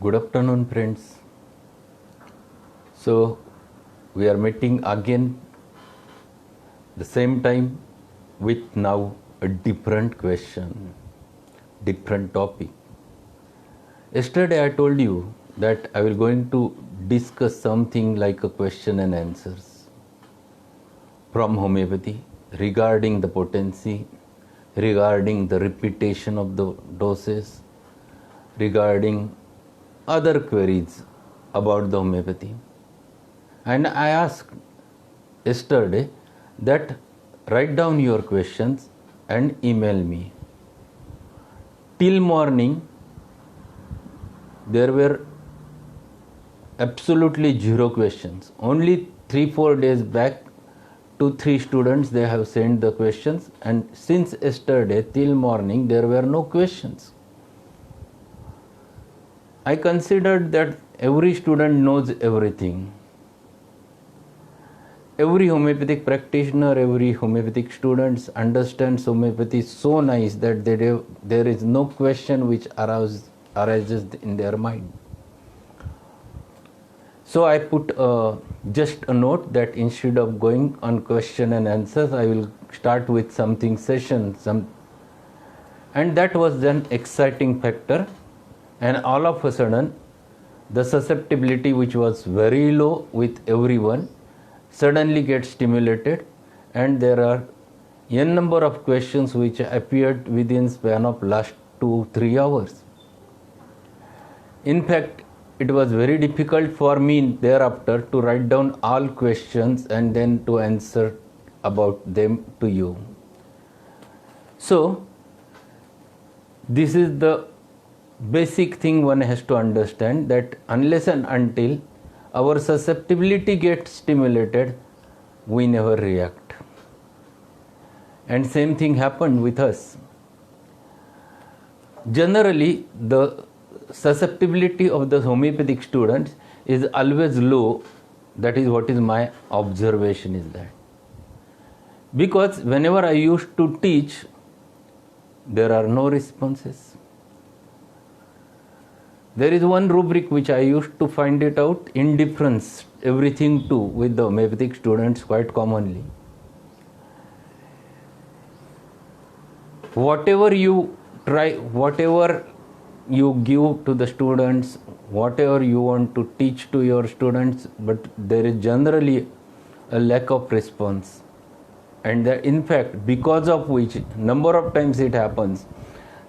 Good afternoon, friends. So, we are meeting again the same time with now a different question, different topic. Yesterday I told you that I will going to discuss something like a question and answers from homeopathy regarding the potency, regarding the repetition of the doses, regarding other queries about the homeopathy. And I asked yesterday that write down your questions and email me. Till morning there were absolutely zero questions. Only 3-4 days back 2-3 students they have sent the questions, and since yesterday till morning there were no questions. I considered that every student knows everything. Every homeopathic practitioner, every homeopathic student understands homeopathy so nice that there is no question which arises in their mind. So I put just a note that instead of going on question and answers, I will start with something session. And that was an exciting factor. And all of a sudden, the susceptibility which was very low with everyone suddenly gets stimulated, and there are n number of questions which appeared within span of last 2-3 hours. In fact, it was very difficult for me thereafter to write down all questions and then to answer about them to you. So, this is the basic thing one has to understand, that unless and until our susceptibility gets stimulated, we never react. And same thing happened with us. Generally, the susceptibility of the homeopathic students is always low. That is what is my observation is that. Because whenever I used to teach, there are no responses. There is one rubric which I used to find it out, indifference, everything too, with the homeopathic students quite commonly. Whatever you try, whatever you give to the students, whatever you want to teach to your students, but there is generally a lack of response. And that in fact, because of which number of times it happens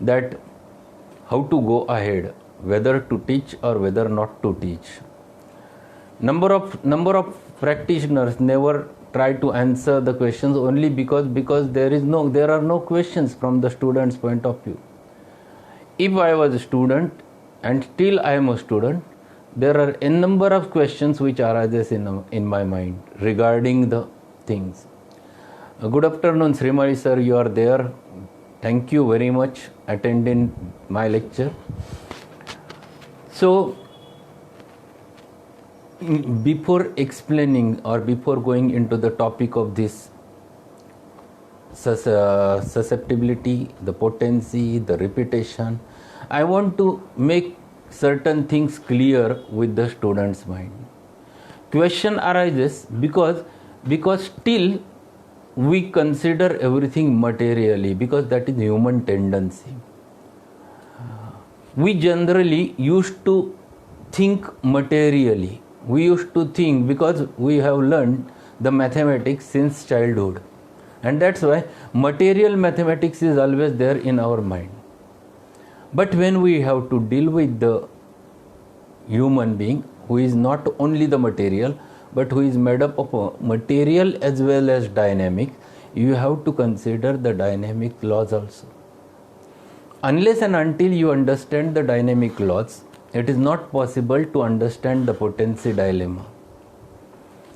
that how to go ahead, whether to teach or whether not to teach. Number of practitioners never try to answer the questions only because there are no questions from the student's point of view. If I was a student and still I am a student, there are a number of questions which arises in my mind regarding the things. Good afternoon, Srimali sir, you are there. Thank you very much attending my lecture. So, before explaining or before going into the topic of this susceptibility, the potency, the repetition, I want to make certain things clear with the student's mind. Question arises because still we consider everything materially, because that is human tendency. We generally used to think materially. We used to think because we have learned the mathematics since childhood. And that's why material mathematics is always there in our mind. But when we have to deal with the human being who is not only the material, but who is made up of material as well as dynamic, you have to consider the dynamic laws also. Unless and until you understand the dynamic laws, it is not possible to understand the potency dilemma.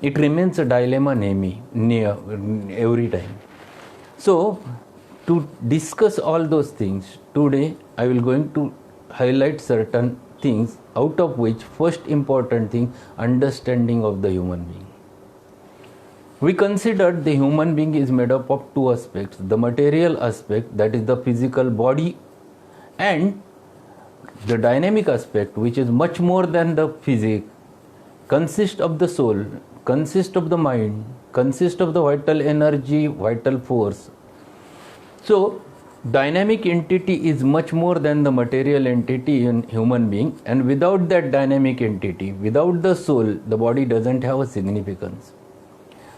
It remains a dilemma every time. So, to discuss all those things, today I will going to highlight certain things, out of which first important thing, understanding of the human being. We considered the human being is made up of two aspects, the material aspect, that is the physical body, and the dynamic aspect, which is much more than the physics, consists of the soul, consists of the mind, consists of the vital energy, vital force. So dynamic entity is much more than the material entity in human being, and without that dynamic entity, without the soul, the body doesn't have a significance.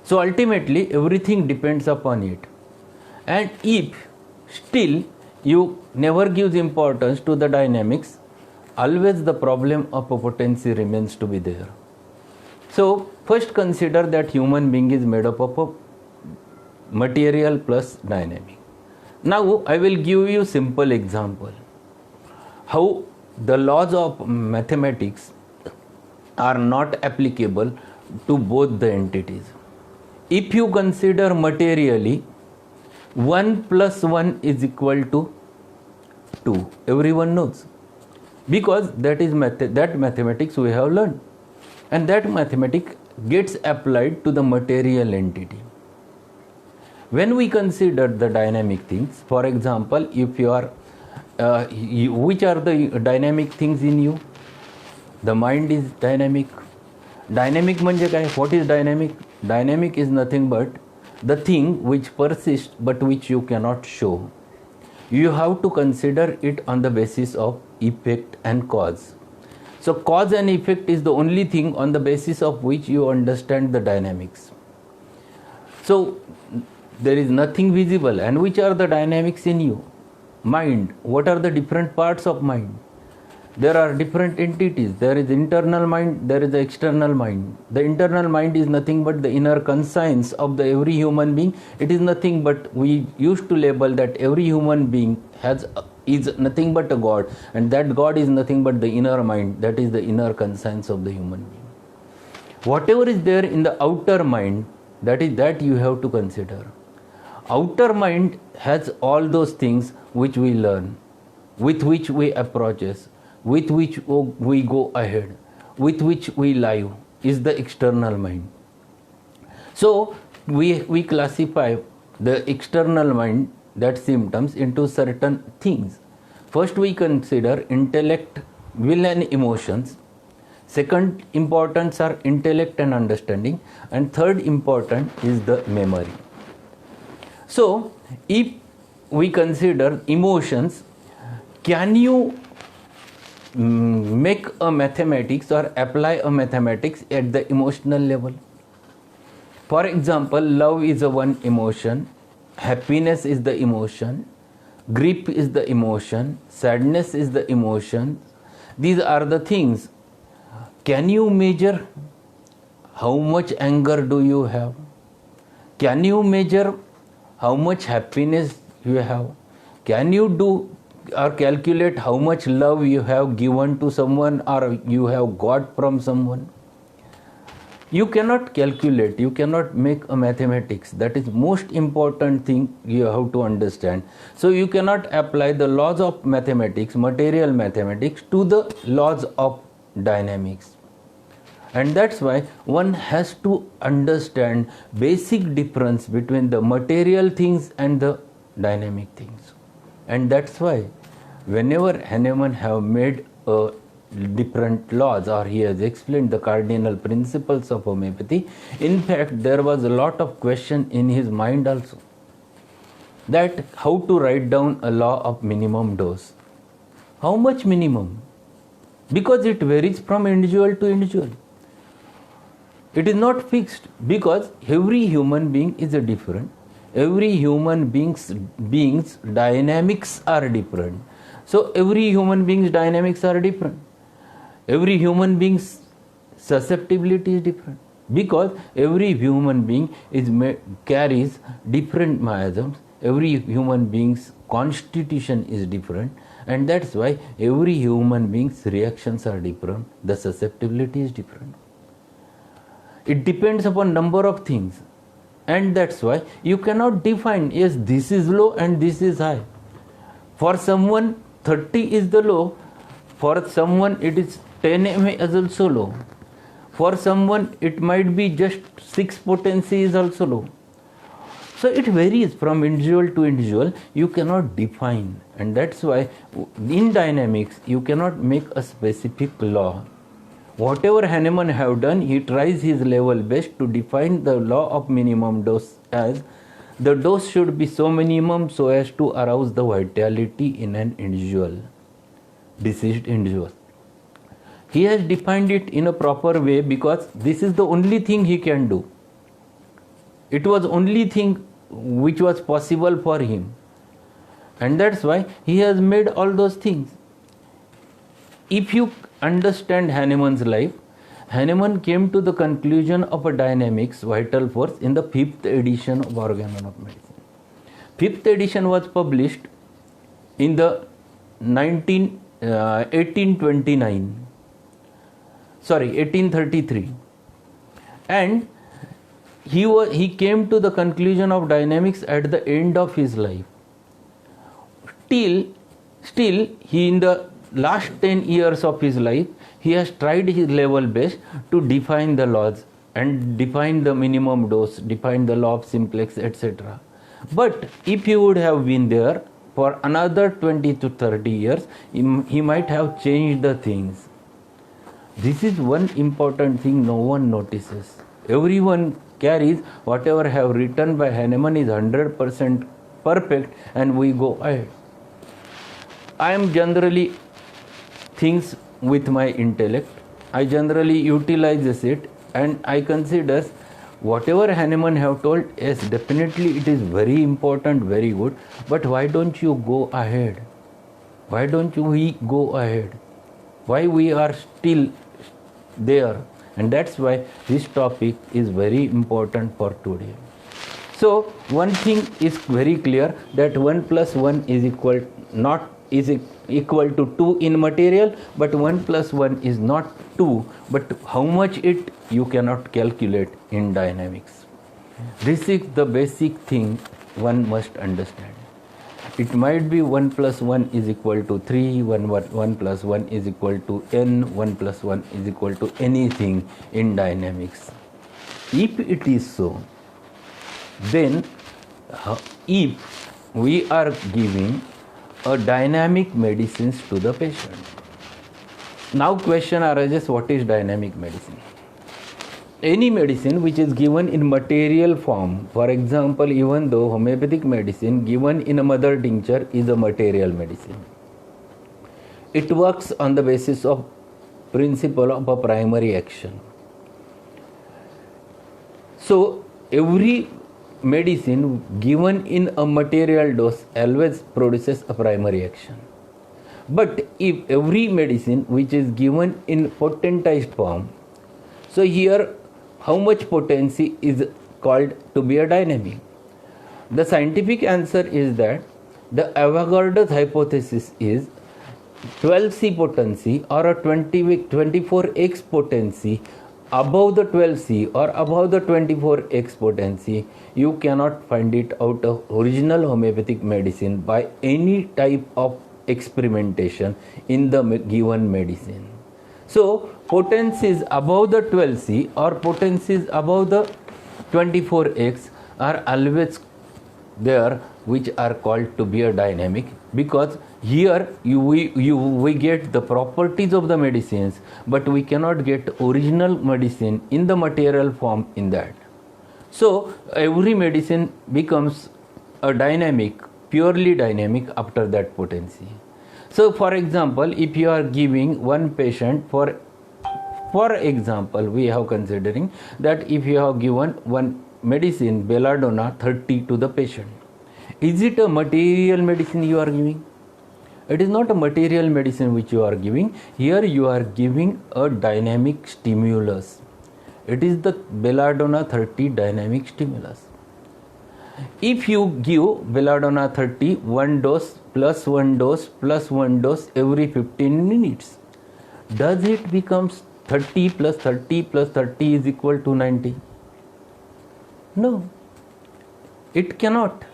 So ultimately everything depends upon it. And if still you never gives importance to the dynamics, always the problem of a potency remains to be there. So first consider that human being is made up of a material plus dynamic. Now I will give you simple example how the laws of mathematics are not applicable to both the entities. If you consider materially, 1 plus 1 is equal to 2. Everyone knows, because that is that mathematics we have learned, and that mathematics gets applied to the material entity. When we consider the dynamic things, for example, if you are which are the dynamic things in you? The mind is dynamic. Dynamic म्हणजे काय? What is dynamic? Dynamic is nothing but the thing which persists but which you cannot show. You have to consider it on the basis of effect and cause. So cause and effect is the only thing on the basis of which you understand the dynamics. So there is nothing visible. And which are the dynamics in you? Mind. What are the different parts of mind? There are different entities. There is internal mind, there is the external mind. The internal mind is nothing but the inner conscience of the every human being. It is nothing but, we used to label that every human being is nothing but a God, and that God is nothing but the inner mind, that is the inner conscience of the human being. Whatever is there in the outer mind, that is that you have to consider. Outer mind has all those things which we learn, with which we approaches, with which we go ahead, with which we live, is the external mind. So we classify the external mind, that symptoms, into certain things. First we consider intellect, will and emotions. Second importance are intellect and understanding, and third important is the memory. So if we consider emotions, can you make a mathematics or apply a mathematics at the emotional level? For example, love is a one emotion, happiness is the emotion, grief is the emotion, sadness is the emotion. These are the things. Can you measure how much anger do you have? Can you measure how much happiness you have? Can you do or calculate how much love you have given to someone or you have got from someone? You cannot calculate, you cannot make a mathematics. That is most important thing you have to understand. So you cannot apply the laws of mathematics, material mathematics, to the laws of dynamics. And that's why one has to understand basic difference between the material things and the dynamic things. And that's why whenever Hahnemann have made different laws, or he has explained the cardinal principles of homeopathy, in fact there was a lot of question in his mind also, that how to write down a law of minimum dose. How much minimum? Because it varies from individual to individual. It is not fixed, because every human being is a different. Every human being's dynamics are different. So every human being's dynamics are different. Every human being's susceptibility is different, because every human being carries different miasms. Every human being's constitution is different, and that's why every human being's reactions are different. The susceptibility is different. It depends upon number of things, and that's why you cannot define, yes, this is low and this is high. For someone 30 is the low, for someone it is 10 MA is also low, for someone it might be just 6 potency is also low. So it varies from individual to individual. You cannot define. And that's why in dynamics you cannot make a specific law. Whatever Hahnemann have done, he tries his level best to define the law of minimum dose as the dose should be so minimum so as to arouse the vitality in an individual, diseased individual. He has defined it in a proper way because this is the only thing he can do. It was only thing which was possible for him. And that's why he has made all those things. If you understand Hahnemann's life, Hahnemann came to the conclusion of a dynamics vital force in the 5th edition of Organon of Medicine. 5th edition was published in the 1833, and he came to the conclusion of dynamics at the end of his life. Still he, in the last 10 years of his life, he has tried his level best to define the laws and define the minimum dose, define the law of simplex, etc. But if he would have been there for another 20 to 30 years, he might have changed the things. This is one important thing no one notices. Everyone carries whatever have written by Hahnemann is 100% perfect, and we go ahead. I am generally things with my intellect. I generally utilizes it, and I consider whatever Hahnemann have told, yes, definitely it is very important, very good. But why don't you go ahead? Why don't we go ahead? Why we are still there? And that's why this topic is very important for today. So one thing is very clear, that 1 plus 1 is equal to 2 in material, but 1 plus 1 is not 2, but how much it you cannot calculate in dynamics. This is the basic thing one must understand. It might be 1 plus 1 is equal to 3, 1 plus 1 is equal to n, 1 plus 1 is equal to anything in dynamics. If it is so, then if we are giving a dynamic medicines to the patient. Now question arises, what is dynamic medicine? Any medicine which is given in material form, for example, even though homeopathic medicine given in a mother tincture is a material medicine, it works on the basis of principle of a primary action. So every medicine given in a material dose always produces a primary action. But if every medicine which is given in potentized form, so here how much potency is called to be a dynamic? The scientific answer is that the Avogadro's hypothesis is 12C potency or a 24X potency above the 12C or above the 24X potency. You cannot find it out of original homeopathic medicine by any type of experimentation in the given medicine. So potencies above the 12C or potencies above the 24X are always there, which are called to be a dynamic, because here we get the properties of the medicines, but we cannot get original medicine in the material form in that. So every medicine becomes a dynamic, purely dynamic after that potency. So for example, if you are giving one patient, for example, we have considering that if you have given one medicine belladonna 30 to the patient, is it a material medicine you are giving? It is not a material medicine which you are giving. Here you are giving a dynamic stimulus. It is the belladonna 30 dynamic stimulus. If you give belladonna 30, one dose plus one dose plus one dose every 15 minutes, does it becomes 30 plus 30 plus 30 is equal to 90? No, it cannot,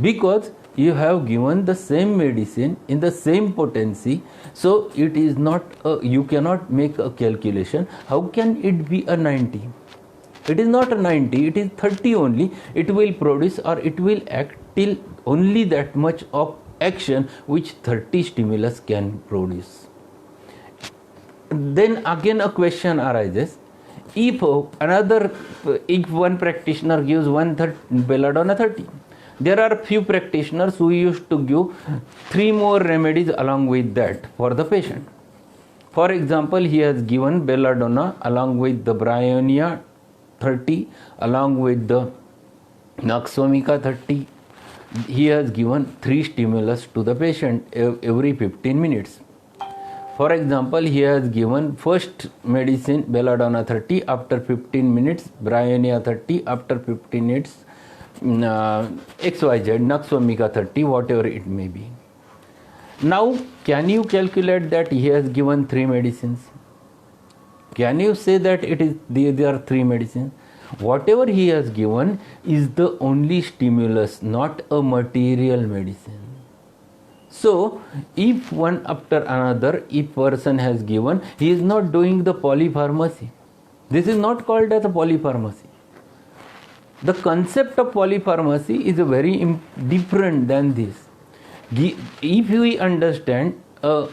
because you have given the same medicine in the same potency. So it is not you cannot make a calculation. How can it be a 90? It is not a 90, it is 30 only. It will produce or it will act till only that much of action which 30 stimulus can produce. Then again a question arises, if one practitioner gives belladonna 30, there are few practitioners who used to give 3 more remedies along with that for the patient. For example, he has given belladonna along with the bryonia 30, along with the nux vomica 30. He has given 3 stimulus to the patient every 15 minutes. For example, he has given first medicine belladonna 30 after 15 minutes, bryonia 30 after 15 minutes, XYZ, nux vomica 30, whatever it may be. Now, can you calculate that he has given 3 medicines? Can you say that there are 3 medicines? Whatever he has given is the only stimulus, not a material medicine. So, if one after another, if person has given, he is not doing the polypharmacy. This is not called as a polypharmacy. The concept of polypharmacy is very different than this. If we understand a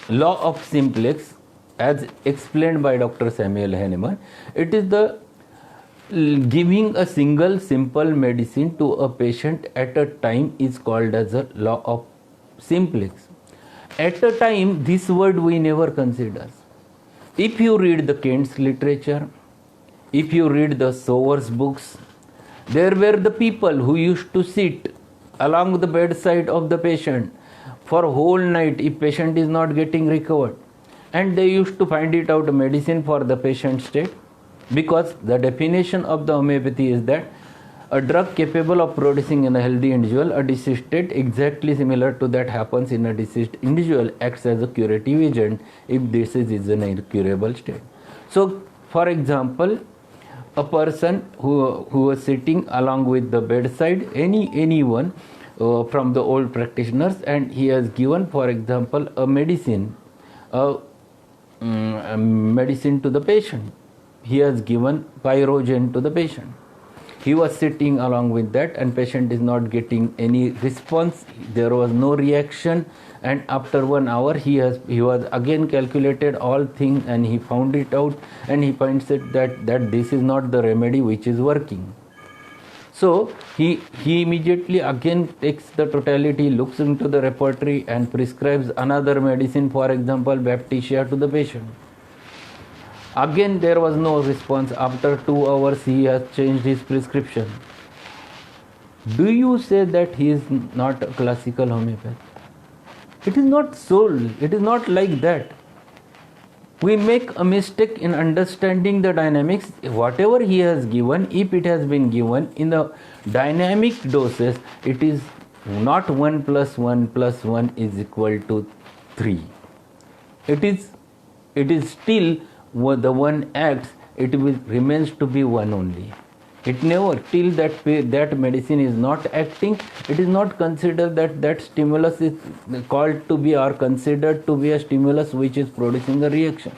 law of simplex as explained by Dr. Samuel Hahnemann, it is the giving a single simple medicine to a patient at a time is called as a law of simplex. At a time, this word we never consider. If you read the Kent's literature, if you read the Sower's books, there were the people who used to sit along the bedside of the patient for a whole night if patient is not getting recovered, and they used to find it out medicine for the patient state, because the definition of the homeopathy is that a drug capable of producing in a healthy individual a diseased state exactly similar to that happens in a deceased individual acts as a curative agent if disease is an incurable state. So, for example, a person who was sitting along with the bedside, anyone from the old practitioners, and he has given, for example, a medicine to the patient. He has given pyrogen to the patient. He was sitting along with that, and patient is not getting any response. There was no reaction, and after 1 hour he was again calculated all things, and he found it out, and he finds it that this is not the remedy which is working. So he immediately again takes the totality, looks into the repertory, and prescribes another medicine, for example Baptisia, to the patient. Again there was no response. After 2 hours he has changed his prescription. Do you say that he is not a classical homeopath? It is not so. It is not like that. We make a mistake in understanding the dynamics. Whatever he has given, if it has been given in the dynamic doses, it is not 1 + 1 + 1 is equal to 3. It is still the one acts, it remains to be one only. It never, till that medicine is not acting, it is not considered that stimulus is called to be or considered to be a stimulus which is producing a reaction.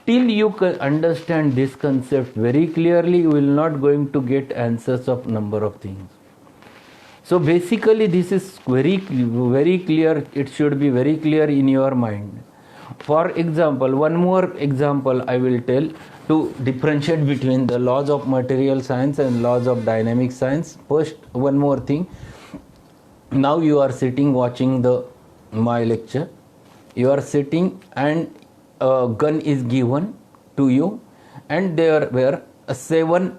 Till you can understand this concept very clearly, you will not going to get answers of number of things. So basically this is very clear. It should be very clear in your mind. For example, one more example I will tell to differentiate between the laws of material science and laws of dynamic science. First, one more thing. Now you are sitting watching my lecture. You are sitting and a gun is given to you, and there were 7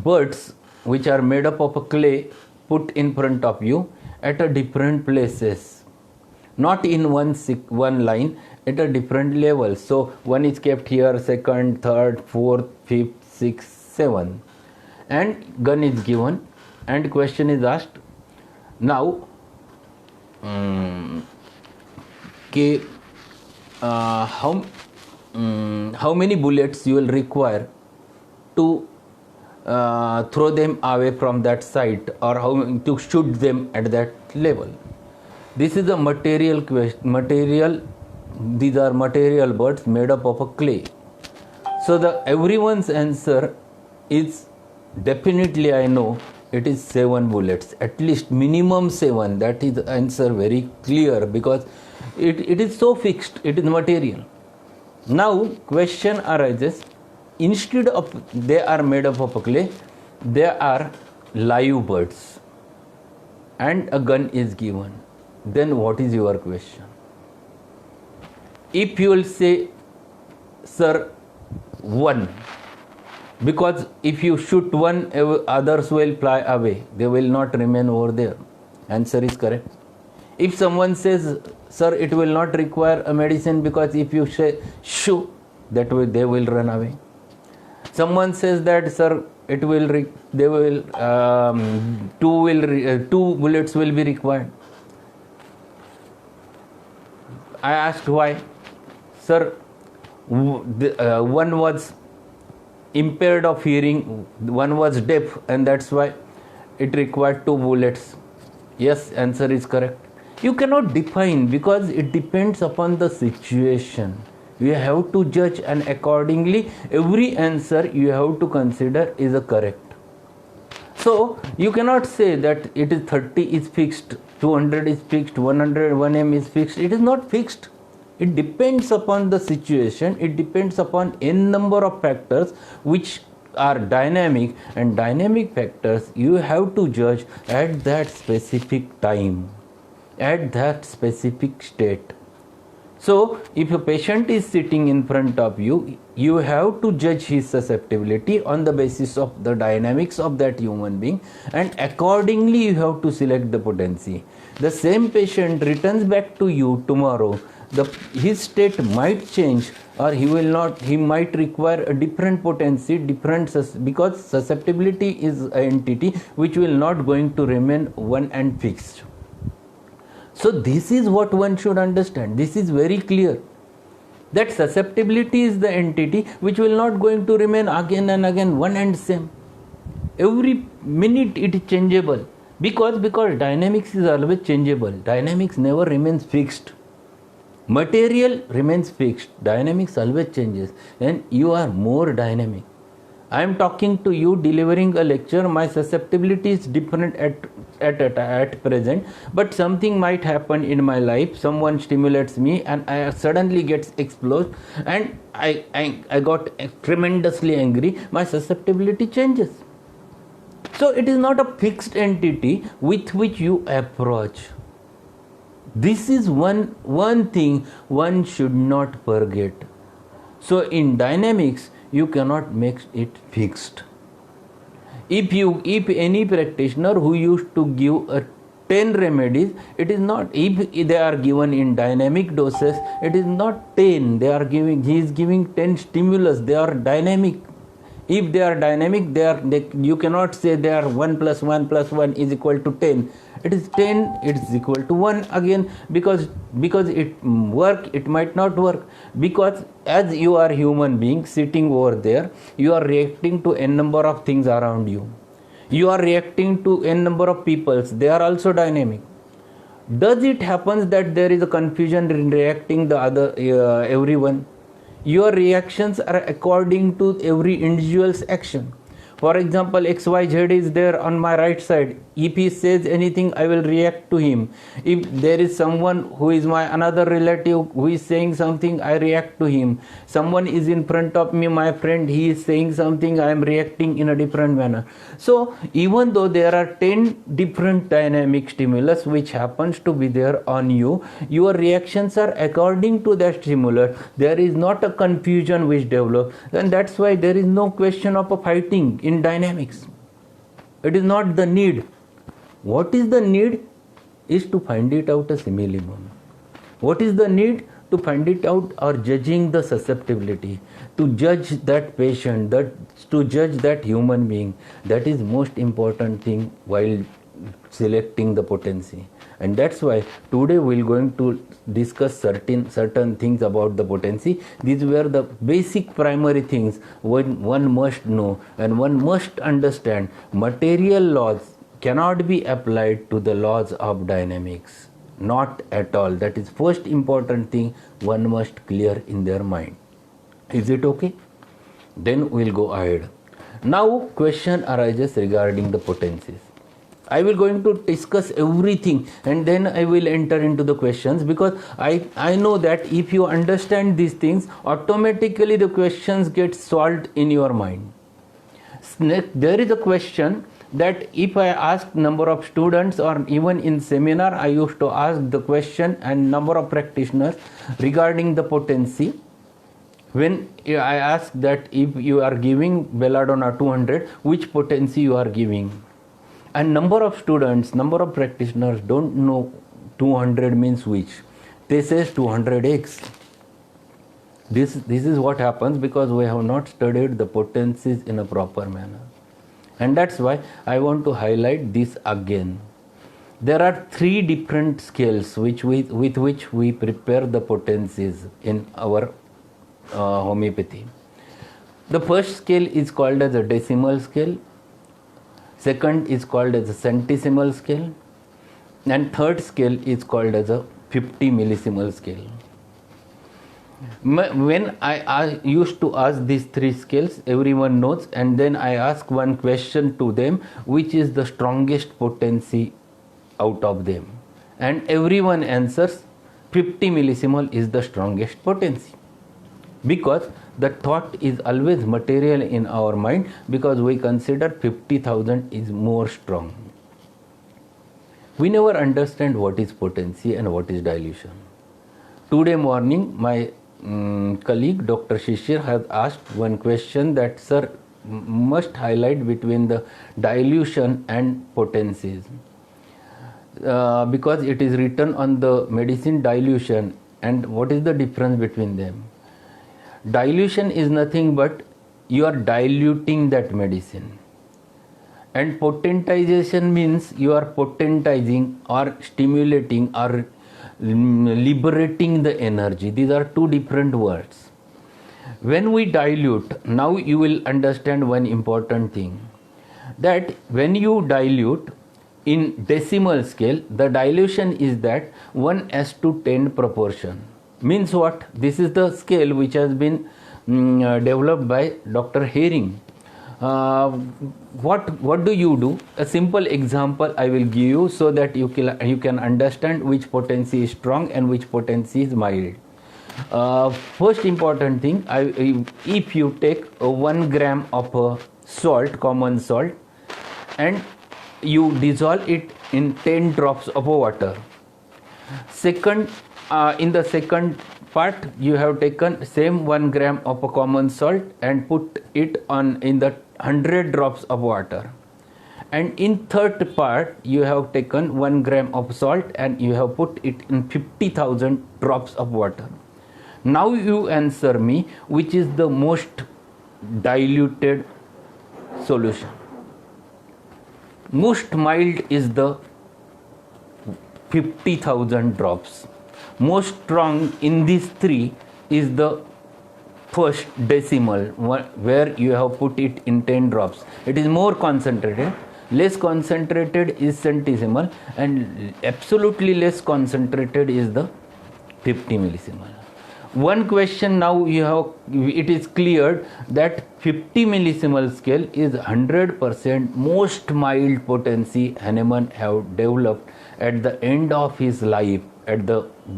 birds which are made up of a clay put in front of you at a different places. Not in one line, at a different level. So one is kept here, second, third, fourth, fifth, sixth, seventh, and gun is given, and question is asked. Now, how many bullets you will require to throw them away from that site, or how to shoot them at that level? This is a material question. These are material birds made up of a clay. So everyone's answer is Definitely I know it is 7 bullets, at least minimum 7. That is the answer, very clear, because it is so fixed, it is material. Now question arises, instead of they are made up of clay, they are live birds and a gun is given. Then what is your question? If you will say, sir, one, because if you shoot one, others will fly away, they will not remain over there. Answer is correct. If someone says, sir, it will not require a medicine because if you say shoo, that way they will run away. Someone says that, sir, it will they will two bullets will be required. I asked why. Sir, one was impaired of hearing, one was deaf, and that's why it required 2 bullets. Yes, answer is correct. You cannot define because it depends upon the situation. You have to judge, and accordingly every answer you have to consider is a correct. So you cannot say that it is 30 is fixed, 200 is fixed, 100 1m is fixed. It is not fixed. It depends upon the situation, it depends upon n number of factors which are dynamic, and dynamic factors you have to judge at that specific time, at that specific state. So if a patient is sitting in front of you, you have to judge his susceptibility on the basis of the dynamics of that human being, and accordingly you have to select the potency. The same patient returns back to you tomorrow, his state might change, or he might require a different potency, because susceptibility is an entity which will not going to remain one and fixed. So this is what one should understand. This is very clear, that susceptibility is the entity which will not going to remain again and again one and same. Every minute it is changeable, because dynamics is always changeable. Dynamics never remains fixed. Material remains fixed, dynamics always changes, and you are more dynamic. I am talking to you, delivering a lecture, my susceptibility is different at present, but something might happen in my life, someone stimulates me and I suddenly gets exploded, and I got tremendously angry, my susceptibility changes. So it is not a fixed entity with which you approach. This is one thing one should not forget. So in dynamics, you cannot make it fixed. If any practitioner who used to give 10 remedies, it is not, if they are given in dynamic doses, it is not 10. He is giving 10 stimulus. They are dynamic. If they are dynamic, you cannot say they are 1 plus 1 plus 1 is equal to 10. It is 10, it is equal to 1 again, because it work, it might not work, because as you are human being sitting over there, you are reacting to n number of things around you. You are reacting to n number of peoples, they are also dynamic. Does it happen that there is a confusion in reacting the other everyone? Your reactions are according to every individual's action. For example, XYZ is there on my right side. If he says anything, I will react to him. If there is someone who is my another relative who is saying something, I react to him. Someone is in front of me, my friend, he is saying something, I am reacting in a different manner. So even though there are 10 different dynamic stimulus which happens to be there on you, your reactions are according to that stimulus. There is not a confusion which develops, and that's why there is no question of a fighting in dynamics. It is not the need. What is the need is to find it out a minimum. What is the need? To find it out, or judging the susceptibility, to judge that patient, to judge that human being. That is most important thing while selecting the potency. And that's why today we are going to discuss certain things about the potency. These were the basic primary things one must know and one must understand. Material laws cannot be applied to the laws of dynamics, not at all. That is first important thing one must clear in their mind. Is it okay? Then we'll go ahead. Now question arises regarding the potencies. I will going to discuss everything and then I will enter into the questions, because I know that if you understand these things, automatically the questions get solved in your mind. There is a question that if I ask number of students, or even in seminar I used to ask the question and number of practitioners regarding the potency. When I ask that if you are giving belladonna 200, which potency you are giving? And number of students, number of practitioners don't know 200 means which. They says 200x. This is what happens because we have not studied the potencies in a proper manner. And that's why I want to highlight this again. There are 3 different scales with which we prepare the potencies in our homeopathy. The first scale is called as a decimal scale. Second is called as a centesimal scale, and third scale is called as a 50 millisimal scale. When I used to ask these 3 scales, everyone knows, and then I ask one question to them, which is the strongest potency out of them, and everyone answers 50 millisimal is the strongest potency, because the thought is always material in our mind, because we consider 50,000 is more strong. We never understand what is potency and what is dilution. Today morning my colleague Dr. Shishir has asked one question that, sir, must highlight between the dilution and potencies, because it is written on the medicine dilution, and what is the difference between them? Dilution is nothing but you are diluting that medicine, and potentization means you are potentizing or stimulating or liberating the energy. These are 2 different words. When we dilute, now you will understand one important thing, that when you dilute in decimal scale, the dilution is that 1:10 proportion. Means what? This is the scale which has been developed by Dr. Herring. What do you do? A simple example I will give you so that you can understand which potency is strong and which potency is mild. First important thing, if you take 1 gram of salt, common salt, and you dissolve it in 10 drops of water. Second, in the second part, you have taken same 1 gram of a common salt and put it on in the 100 drops of water. And in third part, you have taken 1 gram of salt and you have put it in 50,000 drops of water. Now you answer me, which is the most diluted solution? Most mild is the 50,000 drops. Most strong in these 3 is the first decimal, where you have put it in 10 drops. It is more concentrated. Less concentrated is centesimal, and absolutely less concentrated is the 50 millisimal. One question now you have, it is cleared that 50 millisimal scale is 100% most mild potency Hahnemann have developed at the end of his life,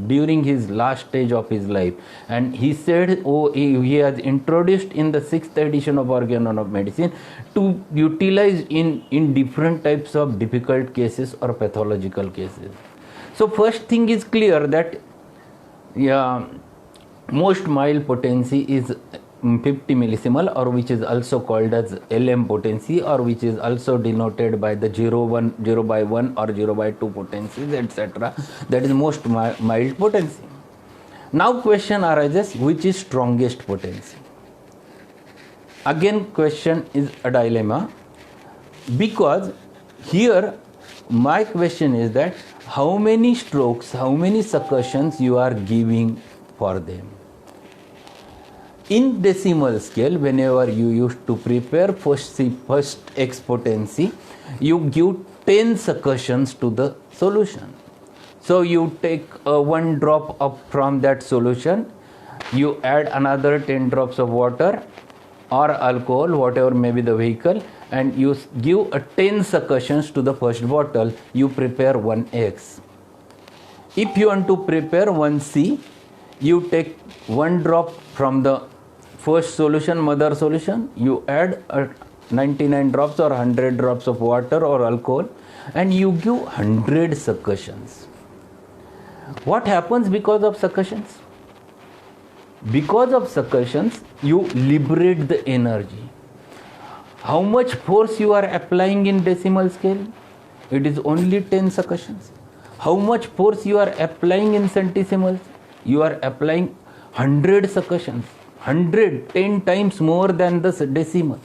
during his last stage of his life. And he said, he has introduced in the 6th edition of Organon of Medicine to utilize in different types of difficult cases or pathological cases. So first thing is clear that most mild potency is 50 millisimal, or which is also called as LM potency, or which is also denoted by the 0 by 1 or 0 by 2 potencies, etc. That is most mild potency. Now question arises, which is strongest potency? Again question is a dilemma, because here my question is that how many strokes, how many succussions you are giving for them. In decimal scale, whenever you used to prepare first X potency, you give 10 succussions to the solution. So you take 1 drop from that solution, you add another 10 drops of water, or alcohol, whatever may be the vehicle, and you give 10 succussions to the first bottle, you prepare 1X. If you want to prepare 1C, you take 1 drop from the first solution, mother solution, you add 99 drops or 100 drops of water or alcohol, and you give 100 succussions. What happens because of succussions? Because of succussions, you liberate the energy. How much force you are applying in decimal scale? It is only 10 succussions. How much force you are applying in centesimals? You are applying 100 succussions. 100, 10 times more than the decimal.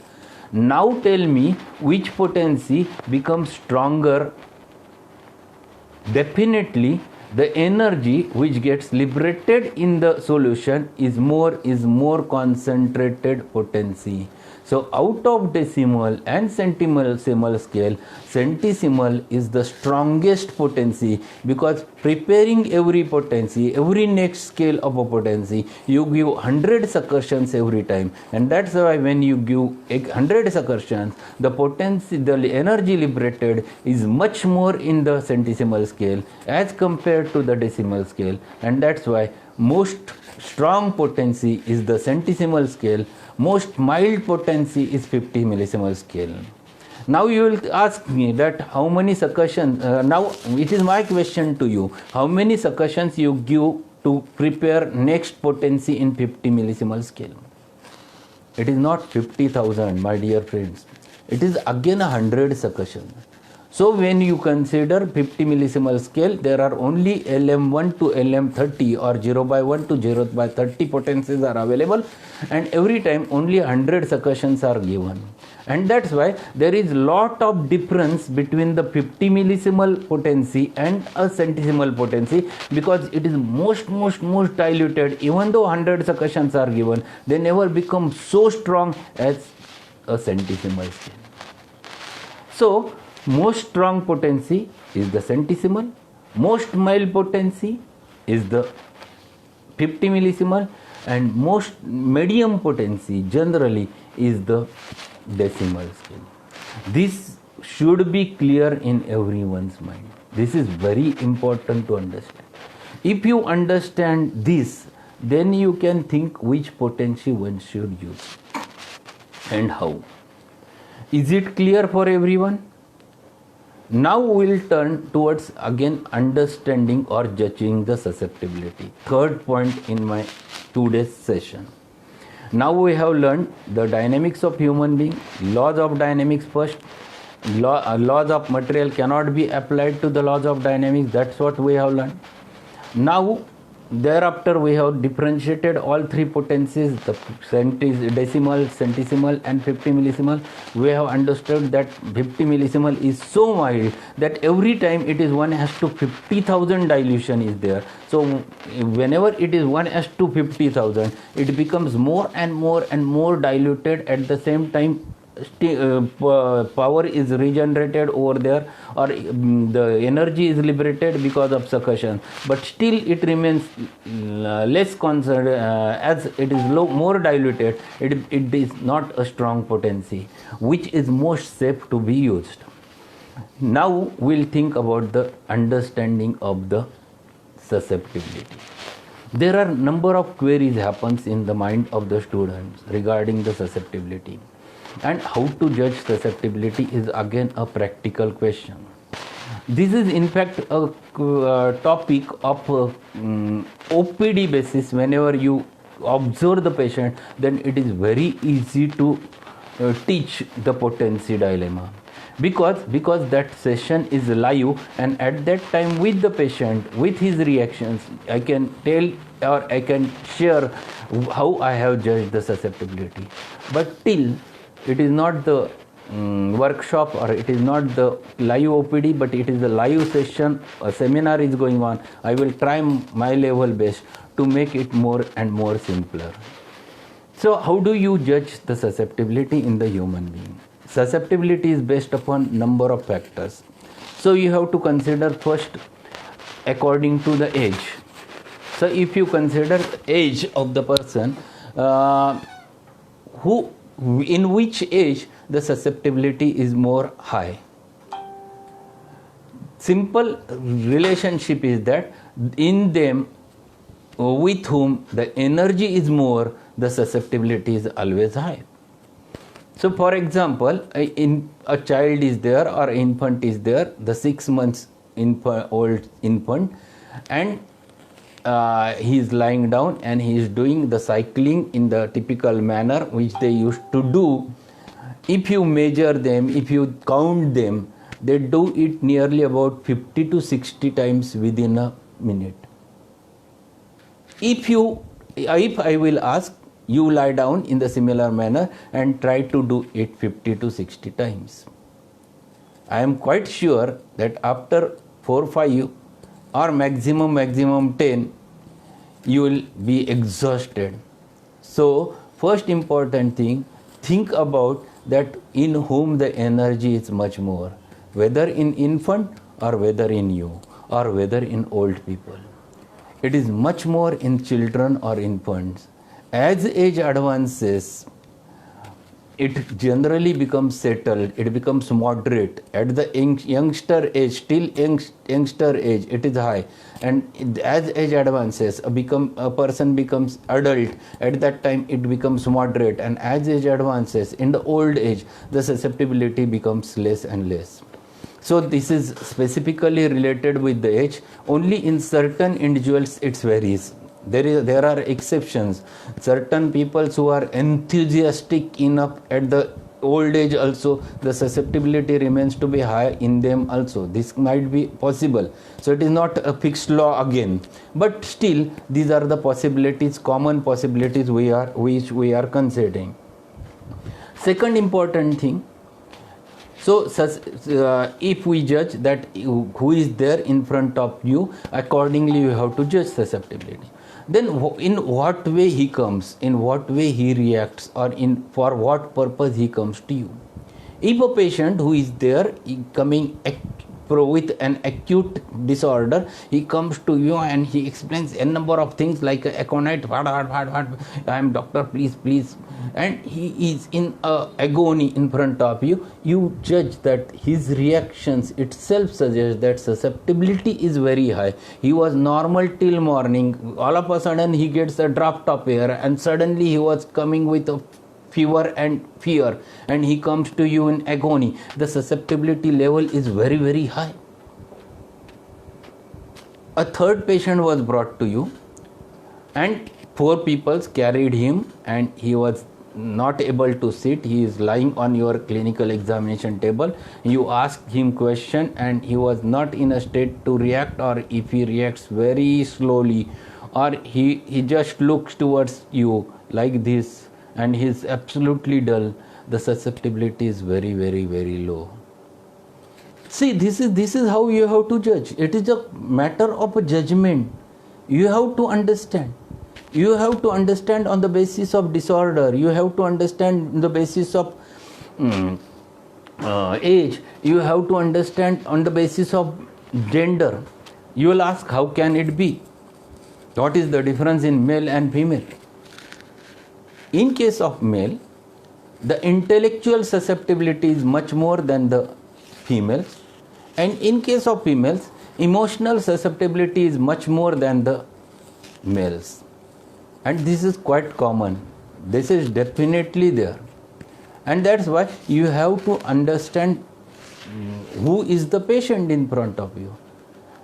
Now tell me which potency becomes stronger. Definitely the energy which gets liberated in the solution is more concentrated potency. So out of decimal and centesimal scale, centesimal is the strongest potency, because preparing every potency, every next scale of a potency, you give 100 succussions every time, and that's why when you give 100 succussions, the potency, the energy liberated is much more in the centesimal scale as compared to the decimal scale, and that's why most strong potency is the centesimal scale, most mild potency is 50 millisimal scale. Now you will ask me that how many succussions, now it is my question to you, how many succussions you give to prepare next potency in 50 millisimal scale? It is not 50,000, my dear friends, it is again 100 succussions. So when you consider 50 millisimal scale, there are only LM1 to LM30 or 0/1 to 0/30 potencies are available, and every time only 100 succussions are given. And that's why there is lot of difference between the 50 millisimal potency and a centesimal potency, because it is most diluted. Even though 100 succussions are given, they never become so strong as a centesimal scale. So most strong potency is the centesimal, most mild potency is the 50 millisimal, and most medium potency generally is the decimal scale. This should be clear in everyone's mind. This is very important to understand. If you understand this, then you can think which potency one should use and how. Is it clear for everyone? Now we will turn towards again understanding or judging the susceptibility. Third point in my today's session. Now we have learned the dynamics of human being, laws of dynamics first. Laws of material cannot be applied to the laws of dynamics. That's what we have learned. Now thereafter we have differentiated all three potencies, the decimal, centesimal and 50 millisimal. We have understood that 50 millisimal is so mild that every time it is 1:50,000 dilution is there. So whenever it is 1:50,000, it becomes more and more diluted. At the same time, power is regenerated over there, or the energy is liberated because of succussion, but still it remains less concerned, as it is more diluted. It is not a strong potency, which is most safe to be used. Now we'll think about the understanding of the susceptibility. There are number of queries happens in the mind of the students regarding the susceptibility. And how to judge susceptibility is again a practical question. This is in fact a topic of OPD basis. Whenever you observe the patient, then it is very easy to teach the potency dilemma, because that session is live, and at that time with the patient, with his reactions, I can tell or I can share how I have judged the susceptibility. But till it is not the workshop, or it is not the live OPD, but it is a live session, a seminar is going on, I will try my level best to make it more and more simpler. So how do you judge the susceptibility in the human being? Susceptibility is based upon number of factors. So you have to consider first according to the age. So if you consider the age of the person, who in which age the susceptibility is more high. Simple relationship is that in them with whom the energy is more, the susceptibility is always high. So for example, a child is there or infant is there, the 6 months old infant, and he is lying down and he is doing the cycling in the typical manner which they used to do. If you measure them, if you count them, they do it nearly about 50 to 60 times within a minute. If I will ask, you lie down in the similar manner and try to do it 50 to 60 times. I am quite sure that after 4, 5 or maximum 10, you will be exhausted. So first important thing, think about that in whom the energy is much more, whether in infant or whether in you or whether in old people. It is much more in children or infants. As age advances, it generally becomes settled, it becomes moderate. At the youngster age, till youngster age, it is high. And as age advances, a person becomes adult, at that time it becomes moderate. And as age advances, in the old age, the susceptibility becomes less and less. So this is specifically related with the age. Only in certain individuals it varies. There are exceptions. Certain people who are enthusiastic enough at the old age also, the susceptibility remains to be high in them also. This might be possible. So it is not a fixed law again. But still, these are the possibilities, common possibilities which we are considering. Second important thing, so if we judge that who is there in front of you, accordingly you have to judge susceptibility. Then in what way he comes, in what way he reacts, or for what purpose he comes to you. If a patient who is there coming with an acute disorder, he comes to you and he explains a number of things like aconite, what, I am doctor, please, and he is in agony in front of you, you judge that his reactions itself suggest that susceptibility is very high. He was normal till morning, all of a sudden he gets a draft of air and suddenly he was coming with a fever and fear, and he comes to you in agony. The susceptibility level is very, very high. A third patient was brought to you and 4 people carried him and he was not able to sit. He is lying on your clinical examination table. You asked him question and he was not in a state to react, or if he reacts very slowly, or he just looks towards you like this and he is absolutely dull, the susceptibility is very, very, very low. See, this is how you have to judge. It is a matter of a judgment. You have to understand. You have to understand on the basis of disorder. You have to understand on the basis of age. You have to understand on the basis of gender. You will ask, how can it be? What is the difference in male and female? In case of male, the intellectual susceptibility is much more than the females, and in case of females, emotional susceptibility is much more than the males. And this is quite common. This is definitely there. And that's why you have to understand who is the patient in front of you.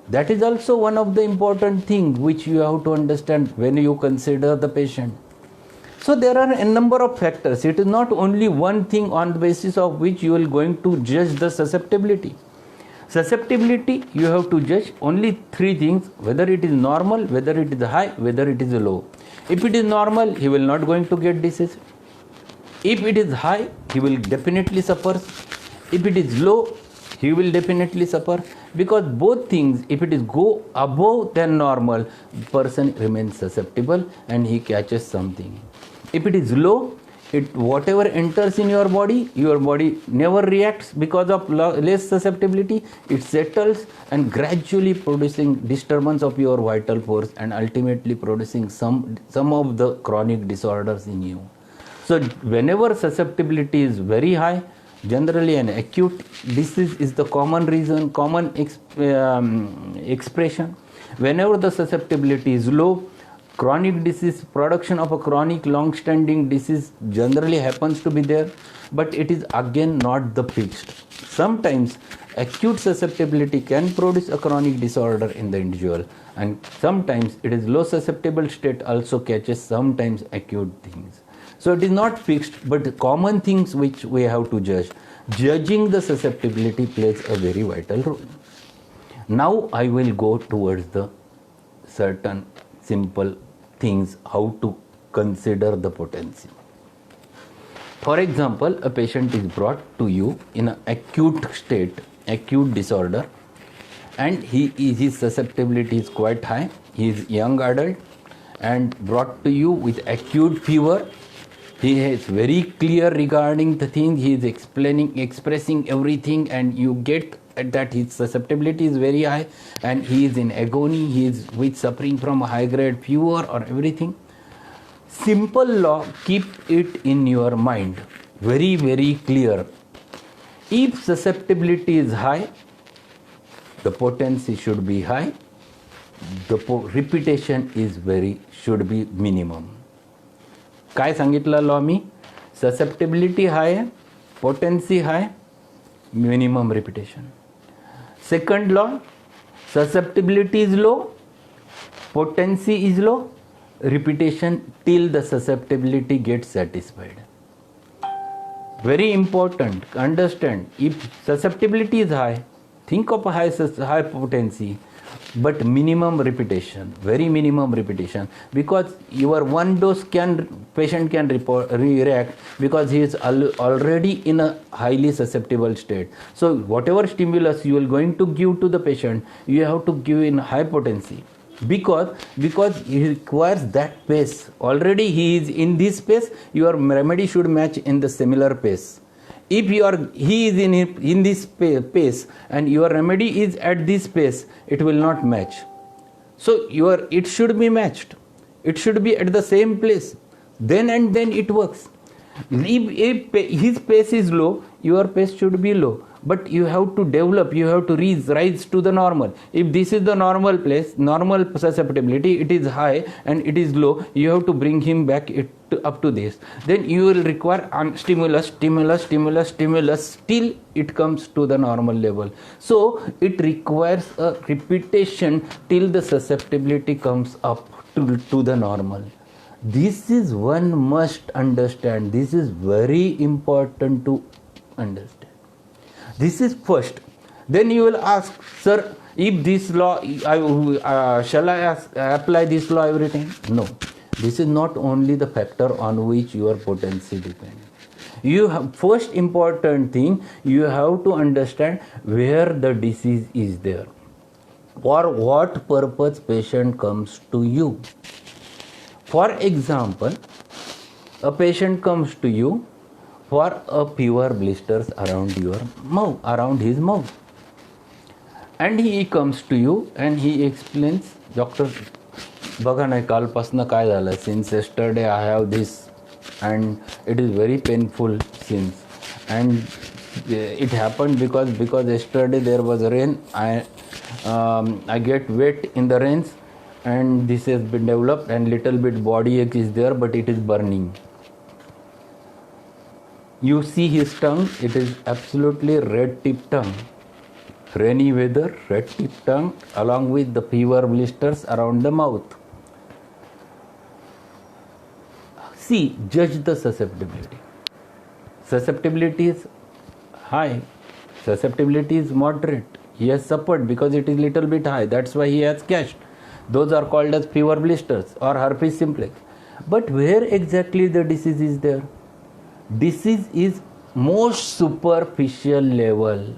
That is also one of the important things which you have to understand when you consider the patient. So there are a number of factors. It is not only one thing on the basis of which you are going to judge the susceptibility. Susceptibility, you have to judge only 3 things: whether it is normal, whether it is high, whether it is low. If it is normal, he will not going to get disease. If it is high, he will definitely suffer. If it is low, he will definitely suffer, because both things, if it is go above than normal, the person remains susceptible and he catches something. If it is low, whatever enters in your body never reacts because of less susceptibility. It settles and gradually producing disturbance of your vital force and ultimately producing some of the chronic disorders in you. So whenever susceptibility is very high, generally an acute disease is the common reason, common expression. Whenever the susceptibility is low, chronic disease, production of a chronic long-standing disease generally happens to be there, but it is again not the fixed. Sometimes acute susceptibility can produce a chronic disorder in the individual, and sometimes it is low susceptible state also catches sometimes acute things. So it is not fixed, but common things which we have to judge. Judging the susceptibility plays a very vital role. Now I will go towards the certain simple things how to consider the potency. For example, a patient is brought to you in an acute state, acute disorder, and his susceptibility is quite high. He is young adult and brought to you with acute fever. He is very clear regarding the thing. He is expressing everything, and you get that his susceptibility is very high, and he is in agony. He is suffering from a high-grade fever or everything. Simple law, keep it in your mind. Very, very clear. If susceptibility is high, the potency should be high. The repetition should be minimum. काय सांगितलं law मी? Susceptibility हाय आहे, potency hi, minimum repetition. Second law, susceptibility is low, potency is low, repetition till the susceptibility gets satisfied. Very important, understand, if susceptibility is high, think of high potency, but minimum repetition, very minimum repetition, because your one dose patient can react because he is already in a highly susceptible state. So whatever stimulus you are going to give to the patient, you have to give in high potency, because he requires that pace. Already he is in this pace, your remedy should match in the similar pace. If he is in this pace and your remedy is at this pace, it will not match. So it should be matched. It should be at the same place. Then it works. If his pace is low, your pace should be low. But you have to develop, you have to rise to the normal. If this is the normal place, normal susceptibility, it is high and it is low, you have to bring him back up to this. Then you will require stimulus till it comes to the normal level. So it requires a repetition till the susceptibility comes up to the normal. This is one must understand. This is very important to understand. This is first. Then you will ask, sir, if this law, shall I apply this law every time? No. This is not only the factor on which your potency depends. First important thing, you have to understand where the disease is there. For what purpose patient comes to you. For example, a patient comes to you for a fever blisters around his mouth, and he comes to you and he explains, doctor, बघा नाही कालपासनं काय झालं, since yesterday I have this and it is very painful since, and it happened because yesterday there was rain. I get wet in the rains and this has been developed and little bit body ache is there, but it is burning. You see his tongue, it is absolutely red tip tongue. Rainy weather, red tip tongue along with the fever blisters around the mouth. See, judge the susceptibility. Susceptibility is high, susceptibility is moderate. He has suffered because it is little bit high, that's why he has cashed. Those are called as fever blisters or herpes simplex. But where exactly the disease is there? Disease is most superficial level.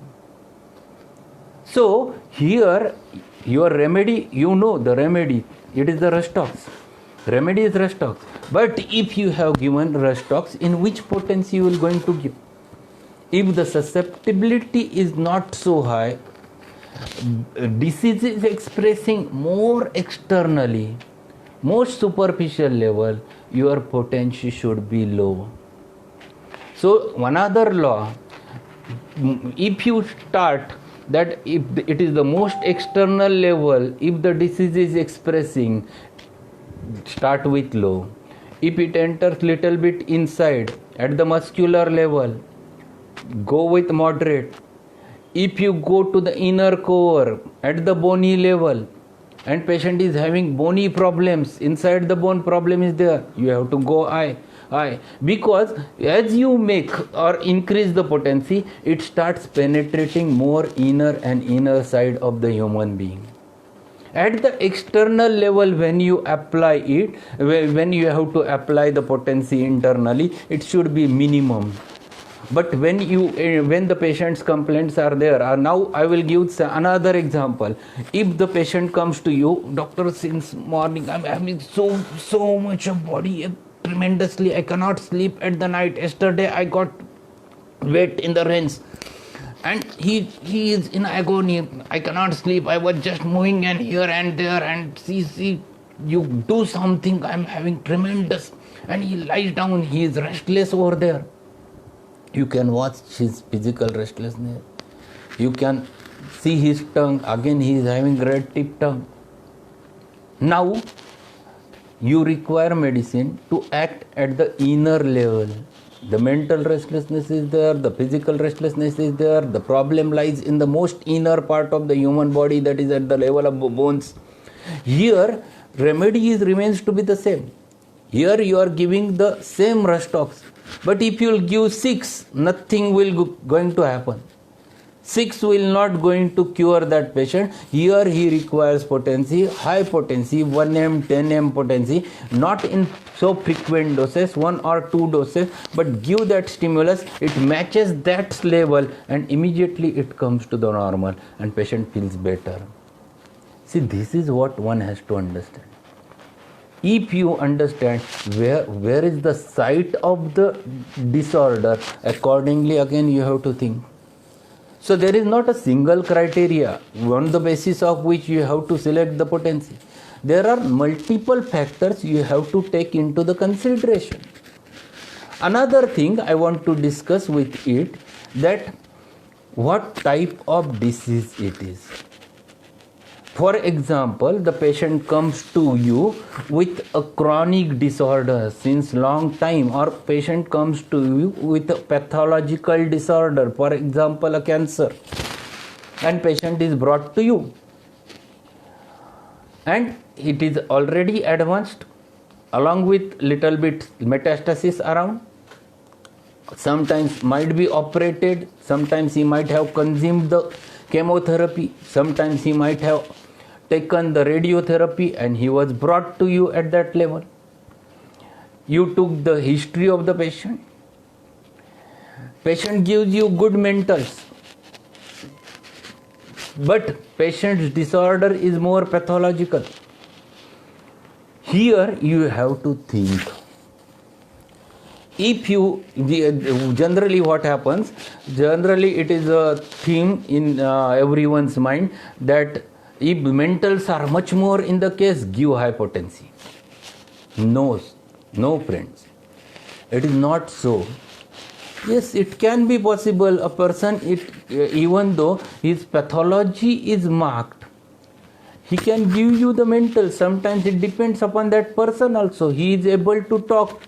So here your remedy, the remedy, it is the Rustox. Remedy is Rustox. But if you have given Rustox, in which potency you will going to give? If the susceptibility is not so high, disease is expressing more externally, most superficial level, your potency should be low. So another law, if you start that if it is the most external level, if the disease is expressing, start with low. If it enters little bit inside at the muscular level, go with moderate. If you go to the inner core at the bony level and patient is having bony problems, inside the bone problem is there, you have to go high. Because as you make or increase the potency, it starts penetrating more inner and inner side of the human being. At the external level, when you apply it, when you have to apply the potency internally, it should be minimum. But when the patient's complaints are there, now I will give another example. If the patient comes to you, doctor, since morning I'm having so much of body ache, tremendously, I cannot sleep at the night. Yesterday I got wet in the rains, and he is in agony. I cannot sleep. I was just moving and here and there, and see, you do something. I'm having tremendous, and he lies down. He is restless over there. You can watch his physical restlessness. You can see his tongue. Again, he is having red tip tongue. Now, you require medicine to act at the inner level. The mental restlessness is there, the physical restlessness is there. The problem lies in the most inner part of the human body, that is at the level of bones. Here, remedy remains to be the same. Here you are giving the same Rustox. But if you will give 6, nothing will going to happen. 6 will not going to cure that patient. Here he requires potency, high potency, 1m, 10m potency, not in so frequent doses, 1 or 2 doses, but give that stimulus, it matches that level and immediately it comes to the normal and patient feels better. See, this is what one has to understand. If you understand where is the site of the disorder, accordingly again you have to think. So there is not a single criteria on the basis of which you have to select the potency. There are multiple factors you have to take into the consideration. Another thing I want to discuss with it, that what type of disease it is. For example, the patient comes to you with a chronic disorder since long time, or patient comes to you with a pathological disorder, for example a cancer, and patient is brought to you and it is already advanced along with little bit metastasis around. Sometimes might be operated, sometimes he might have consumed the chemotherapy, sometimes he might have taken the radiotherapy, and he was brought to you at that level. You took the history of the patient. Patient gives you good mentals, but patient's disorder is more pathological. Here you have to think. If you, generally what happens, generally it is a theme in everyone's mind that if mentals are much more in the case, give high potency. No friends. It is not so. Yes, it can be possible. A person, even though his pathology is marked, he can give you the mental. Sometimes it depends upon that person also. He is able to talk.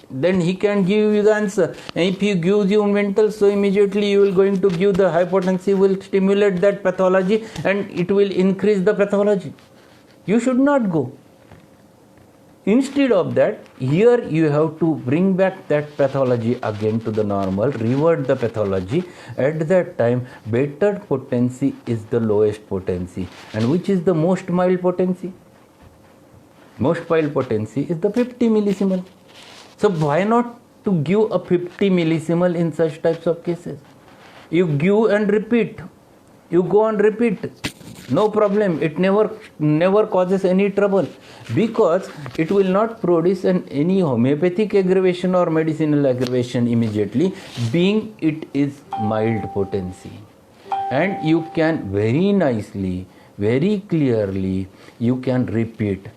Then he can give you the answer. And if he gives you mental, so immediately you will going to give the high potency, will stimulate that pathology and it will increase the pathology. You should not go. Instead of that, here you have to bring back that pathology again to the normal, revert the pathology. At that time, better potency is the lowest potency. And which is the most mild potency? Most mild potency is the 50 millisiemens. So why not to give a 50 millisiemens in such types of cases? You give and repeat. You go and repeat. No problem. It never causes any trouble, because it will not produce any homeopathic aggravation or medicinal aggravation immediately, being it is mild potency. And you can very nicely, very clearly, you can repeat.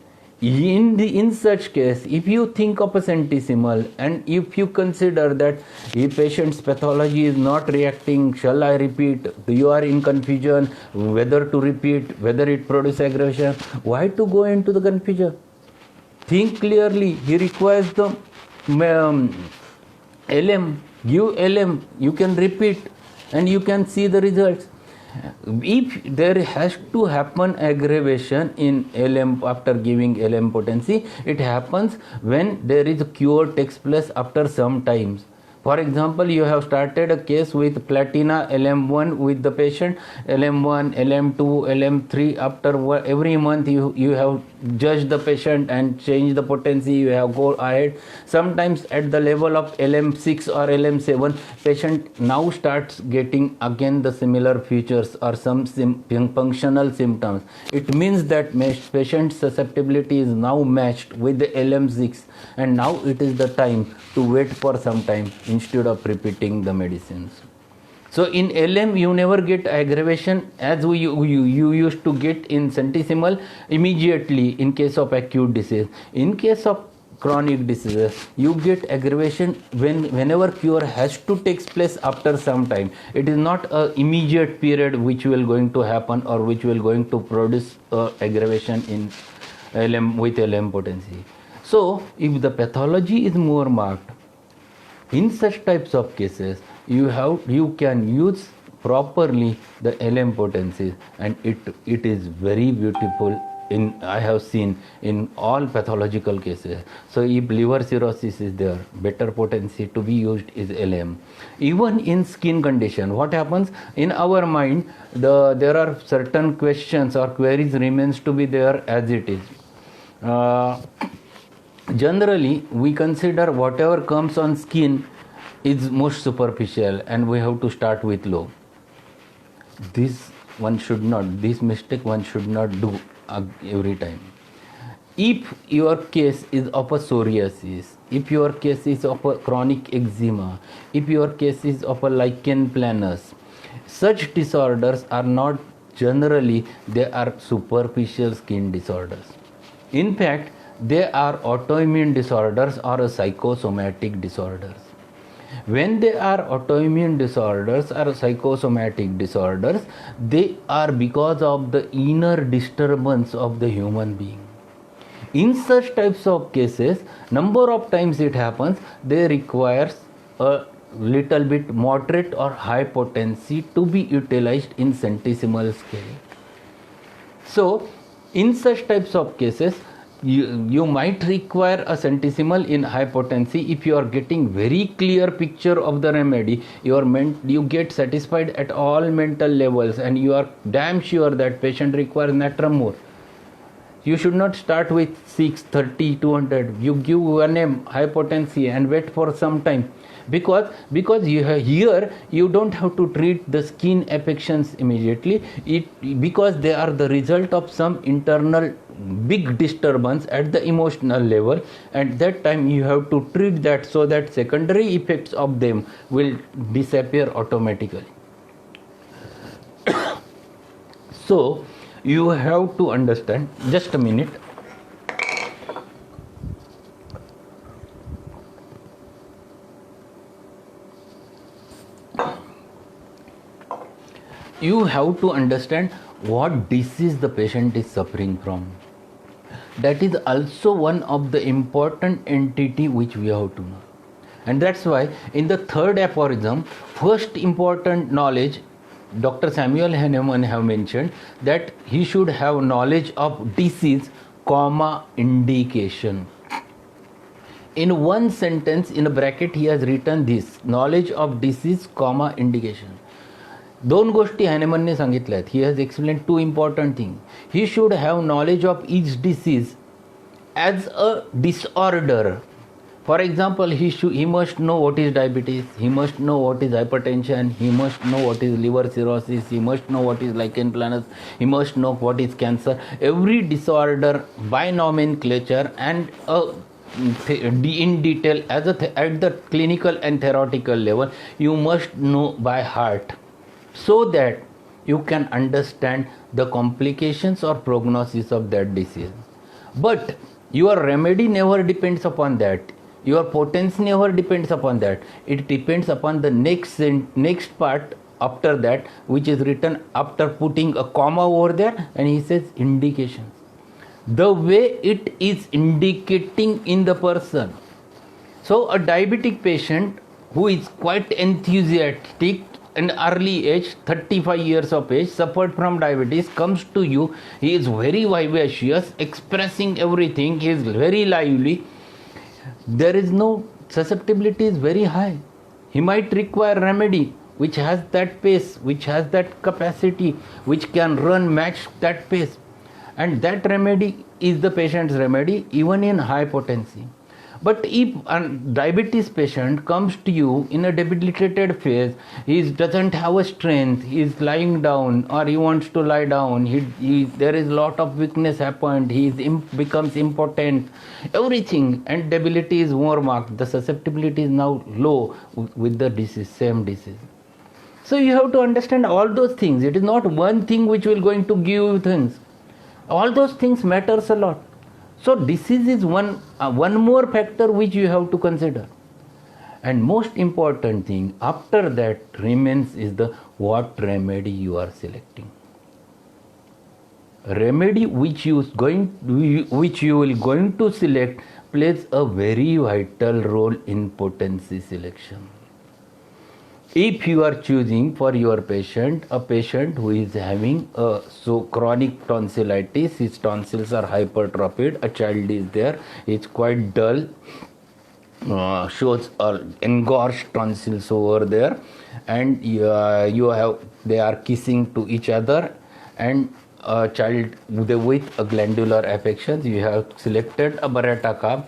In such case, if you think of a centesimal and if you consider that if patient's pathology is not reacting, shall I repeat? You are in confusion whether to repeat, whether it produces aggravation. Why to go into the confusion? Think clearly. He requires the LM. Give LM. You can repeat and you can see the results. If there has to happen aggravation in LM after giving LM potency, it happens when there is a cure takes place after some times. For example, you have started a case with platina LM1 with the patient, LM1, LM2, LM3. After every month you have judged the patient and changed the potency, you have go ahead. Sometimes at the level of LM6 or LM7, patient now starts getting again the similar features or some functional symptoms. It means that patient susceptibility is now matched with the LM6, and now it is the time to wait for some time instead of repeating the medicines. So in LM you never get aggravation as you used to get in centesimal immediately in case of acute disease. In case of chronic diseases, you get aggravation whenever cure has to take place after some time. It is not a immediate period which will going to happen or which will going to produce aggravation in LM with LM potency. So if the pathology is more marked, in such types of cases, you can use properly the LM potencies, and it is very beautiful. I have seen in all pathological cases. So if liver cirrhosis is there, better potency to be used is LM. Even in skin condition, what happens in our mind? There are certain questions or queries remains to be there as it is. Generally, we consider whatever comes on skin is most superficial and we have to start with low. This mistake one should not do every time. If your case is of a psoriasis, if your case is of a chronic eczema, if your case is of a lichen planus, such disorders are not generally, they are superficial skin disorders. In fact, they are autoimmune disorders or psychosomatic disorders. When they are autoimmune disorders or psychosomatic disorders, they are because of the inner disturbance of the human being. In such types of cases, number of times it happens, they requires a little bit moderate or high potency to be utilized in centesimal scale. So, in such types of cases, you might require a centesimal in high potency. If you are getting very clear picture of the remedy, you get satisfied at all mental levels and you are damn sure that patient requires natrum more. You should not start with 6, 30, 200. You give 1 high potency and wait for some time. Because here you don't have to treat the skin affections immediately, because they are the result of some internal big disturbance at the emotional level. At that time you have to treat that so that secondary effects of them will disappear automatically. So you have to understand, just a minute. You have to understand what disease the patient is suffering from. That is also one of the important entity which we have to know. And that's why in the third aphorism, first important knowledge, Dr. Samuel Hahnemann have mentioned that he should have knowledge of disease, indication. In one sentence, in a bracket, he has written this: knowledge of disease, indication. दोन गोष्टी हॅनेमनने सांगितल्या आहेत. He has explain 2 important things. He should have knowledge of each disease as a disorder. For example, he must know what is diabetes, he must know what is hypertension, he must know what is liver cirrhosis, he must know what is lichen planus, he must know what is cancer. Every disorder by nomenclature and in detail at the clinical and theoretical level, you must know by heart, so that you can understand the complications or prognosis of that disease. But your remedy never depends upon that. Your potency never depends upon that. It depends upon the next part after that, which is written after putting a comma over there, and he says indications. The way it is indicating in the person. So a diabetic patient who is quite enthusiastic in early age, 35 years of age, suffered from diabetes, comes to you, he is very vivacious, expressing everything, he is very lively. There is no susceptibility is very high. He might require remedy which has that pace, which has that capacity, which can match that pace. And that remedy is the patient's remedy even in high potency. But if a diabetes patient comes to you in a debilitated phase, he doesn't have a strength, he is lying down or he wants to lie down, there is a lot of weakness happened, he becomes impotent, everything, and debility is more marked, the susceptibility is now low with the disease, same disease. So you have to understand all those things. It is not one thing which will going to give you things. All those things matters a lot. So disease is one more factor which you have to consider. And most important thing after that remains is the what remedy you are selecting. Remedy which you will going to select plays a very vital role in potency selection. If you are choosing for your patient a patient who is having chronic tonsillitis, his tonsils are hypertrophied, a child is there, it's quite dull, shows engorged tonsils over there, and they are kissing to each other, and a child with a glandular affections, you have selected a Barretta carb.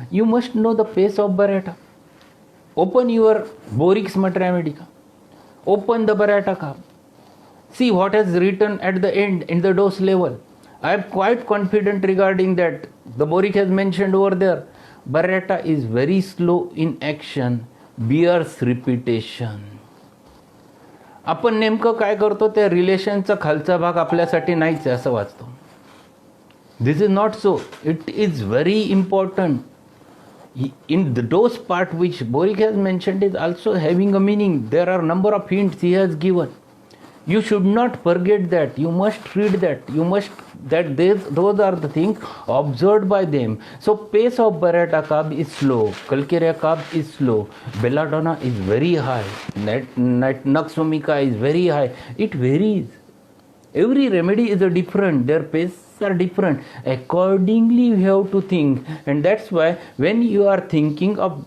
You must know the pace of Barretta. Open your Borix Matremedica. Open the Barretta carb. See what has written at the end in the dose level. I am quite confident regarding that. The Boric has mentioned over there. Barretta is very slow in action, bears repetition. आपण नेमकं काय करतो त्या रिलेशनचा खालचा भाग आपल्यासाठी नाहीच आहे असं वाचतो. This is not so. It is very important. In the dose part which Boric has mentioned is also having a meaning. There are number of hints he has given. You should not forget that. You must read that. Those are the things observed by them. So pace of Barretta carb is slow. Calcarea carb is slow. Belladonna is very high. Nux vomica is very high. It varies. Every remedy is different. Their pace are different. Accordingly you have to think, and that's why when you are thinking of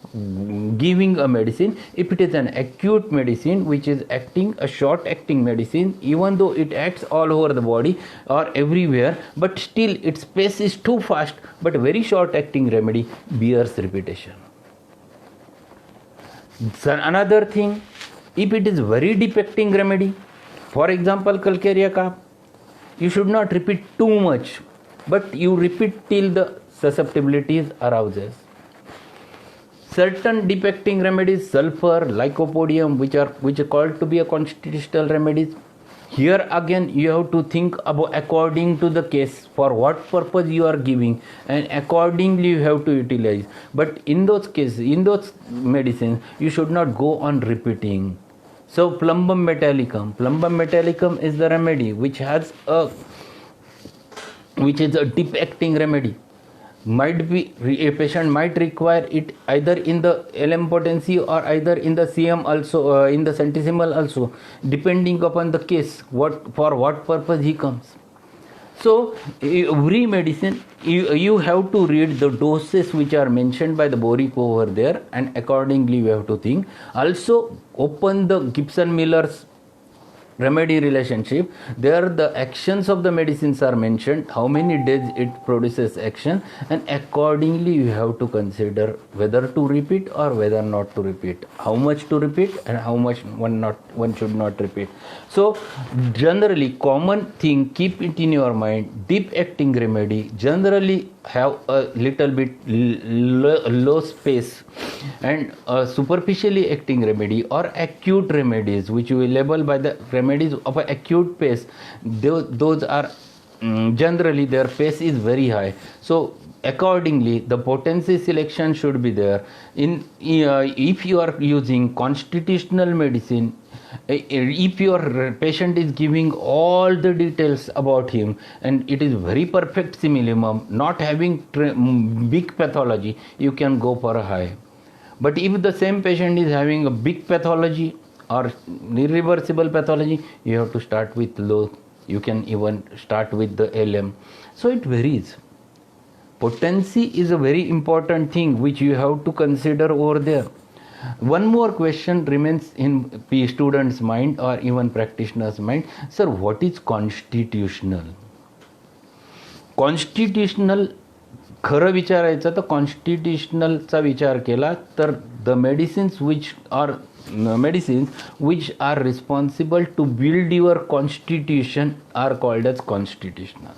giving a medicine, if it is an acute medicine which is acting a short acting medicine, even though it acts all over the body or everywhere, but still its pace is too fast, but very short acting remedy bears repetition. So another thing, if it is very deep acting remedy, for example Calcarea carb, you should not repeat too much, but you repeat till the susceptibilities arouses. Certain deep acting remedies, sulfur, lycopodium, which are called to be a constitutional remedies. Here again you have to think about according to the case, for what purpose you are giving, and accordingly you have to utilize. But in those cases, in those medicines, you should not go on repeating. So plumbum metallicum is the remedy which is a deep acting remedy. Might be a patient might require it either in the LM potency or either in the CM also, in the centesimal also, depending upon the case, for what purpose he comes. So every medicine you have to read the doses which are mentioned by the Boric over there, and accordingly you have to think. Also open the Gibson-Miller's remedy relationship. There the actions of the medicines are mentioned, how many days it produces action, and accordingly you have to consider whether to repeat or whether not to repeat, how much to repeat and how much one should not repeat. So generally common thing, keep it in your mind, deep acting remedy generally have a little bit low space, and superficially acting remedy or acute remedies which we label by the remedies of an acute pace, those are generally their pace is very high. So accordingly the potency selection should be there. If you are using constitutional medicine, if your patient is giving all the details about him and it is very perfect simillimum, not having big pathology, you can go for a high. But if the same patient is having a big pathology or irreversible pathology, you have to start with low. You can even start with the LM. So it varies. Potency is a very important thing which you have to consider over there. One more question remains in student's mind or even practitioner's mind. Sir, what is constitutional? Constitutional खरं विचारायचं तर कॉन्स्टिट्युशनलचा विचार केला तर the medicines which are responsible to build your constitution are called as constitutional.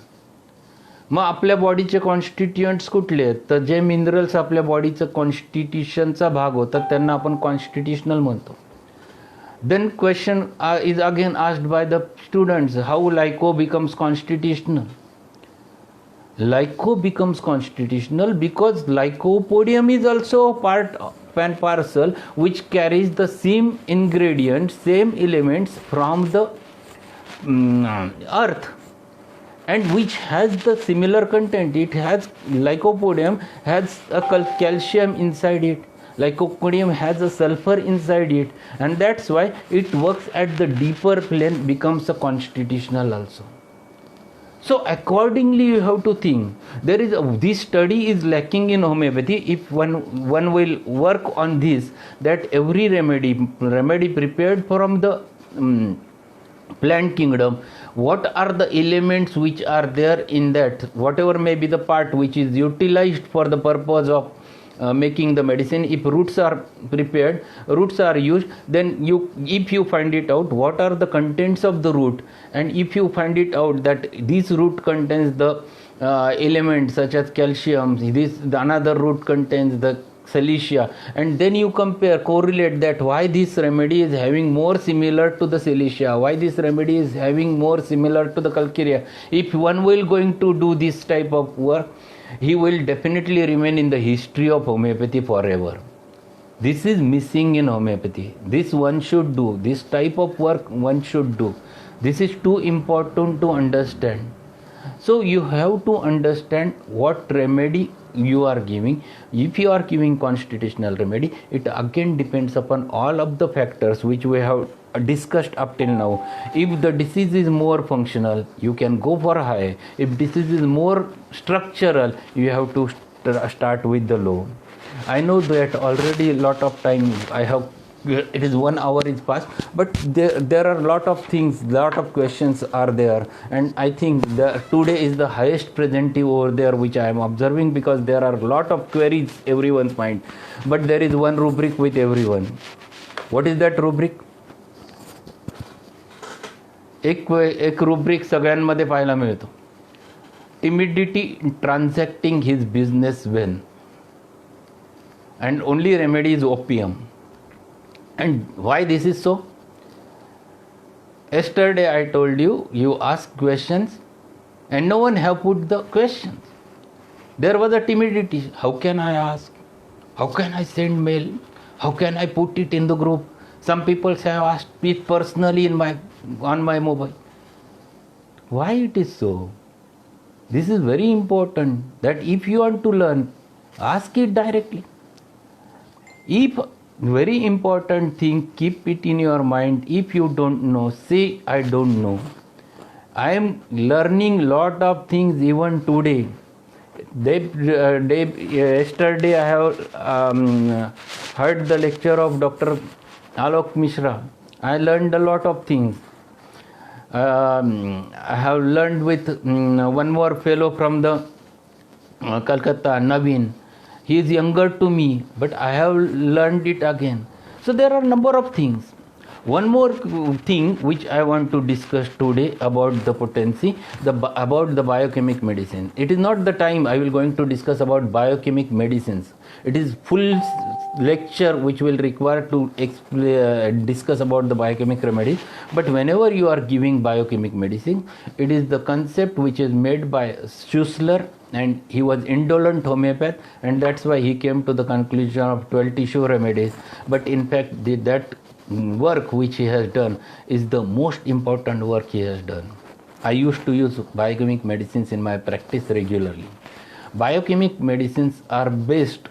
मग आपल्या बॉडीचे constituents कुठले आहेत तर जे मिनरल्स आपल्या बॉडीचं कॉन्स्टिट्युशनचा भाग होतात त्यांना आपण कॉन्स्टिट्युशनल म्हणतो. Then question is again asked by the students, how LICO becomes constitutional? LICO becomes constitutional because lycopodium is also part and parcel which carries the same ingredients, same elements from the earth, and which has the similar content. It has lycopodium has a calcium inside it. Lycopodium has a sulfur inside it, and that's why it works at the deeper plane, becomes a constitutional also. So accordingly you have to think. There is this study is lacking in homeopathy. If one will work on this, that every remedy prepared from the plant kingdom, what are the elements which are there in that, whatever may be the part which is utilized for the purpose of making the medicine. If roots are prepared, roots are used, then if you find it out what are the contents of the root, and if you find it out that this root contains the elements such as calcium, another root contains the silicea, and then you correlate that why this remedy is having more similar to the silicea, why this remedy is having more similar to the calcarea. If one will going to do this type of work, he will definitely remain in the history of homeopathy forever. This is missing in homeopathy. This one should do. This type of work one should do. This is too important to understand. So you have to understand what remedy you are giving. If you are giving constitutional remedy, it again depends upon all of the factors which we have discussed up till now. If the disease is more functional, you can go for high. If disease is more structural, you have to start with the low. I know that already a lot of time I have, it is 1 hour is past, but there are a lot of things, lot of questions are there, and I think today is the highest presentive over there which I am observing, because there are a lot of queries everyone's mind, but there is one rubric with everyone. What is that rubric? एक rubric सगळ्यांमध्ये पाहायला मिळतो. Timidity transacting his business when, and only remedy is opium. And why this is so? Yesterday I told you, you ask questions and no one have put the questions. There was a timidity. How can I ask? How can I send mail? How can I put it in the group? Some people have asked me personally on my mobile. Why it is so? This is very important, that if you want to learn, ask it directly. If very important thing, keep it in your mind. If you don't know, say I don't know. I am learning lot of things even today. Yesterday I have heard the lecture of Dr. Alok Mishra. I learned a lot of things. I have learned with one more fellow from the Calcutta, Naveen. He is younger to me, but I have learned it again. So there are number of things. One more thing which I want to discuss today about the potency, about the biochemic medicine. It is not the time I will going to discuss about biochemic medicines. It is full lecture which will require to discuss about the biochemic remedies. But whenever you are giving biochemic medicine, it is the concept which is made by Schussler, and he was indolent homeopath, and that's why he came to the conclusion of 12 tissue remedies. But in fact, that work which he has done is the most important work he has done. I used to use biochemic medicines in my practice regularly. Biochemic medicines are based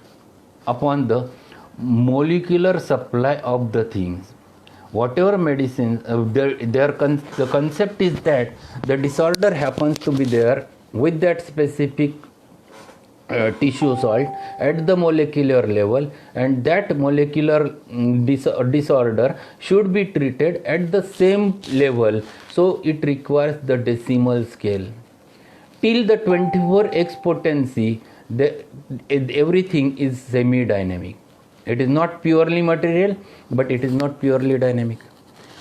upon the molecular supply of the things. Whatever medicine, the concept is that the disorder happens to be there with that specific tissue salt at the molecular level, and that molecular disorder should be treated at the same level, so it requires the decimal scale. Till the 24x potency, everything is semi-dynamic. It is not purely material, but it is not purely dynamic.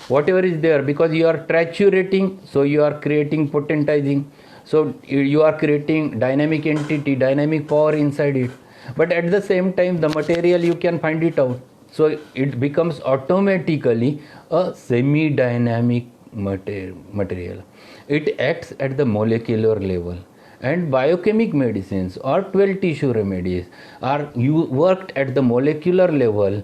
Whatever is there, because you are triturating, so you are creating potentizing. So you are creating dynamic entity, dynamic power inside it. But at the same time, the material you can find it out. So it becomes automatically a semi-dynamic material. It acts at the molecular level. And biochemic medicines or 12 tissue remedies are worked at the molecular level,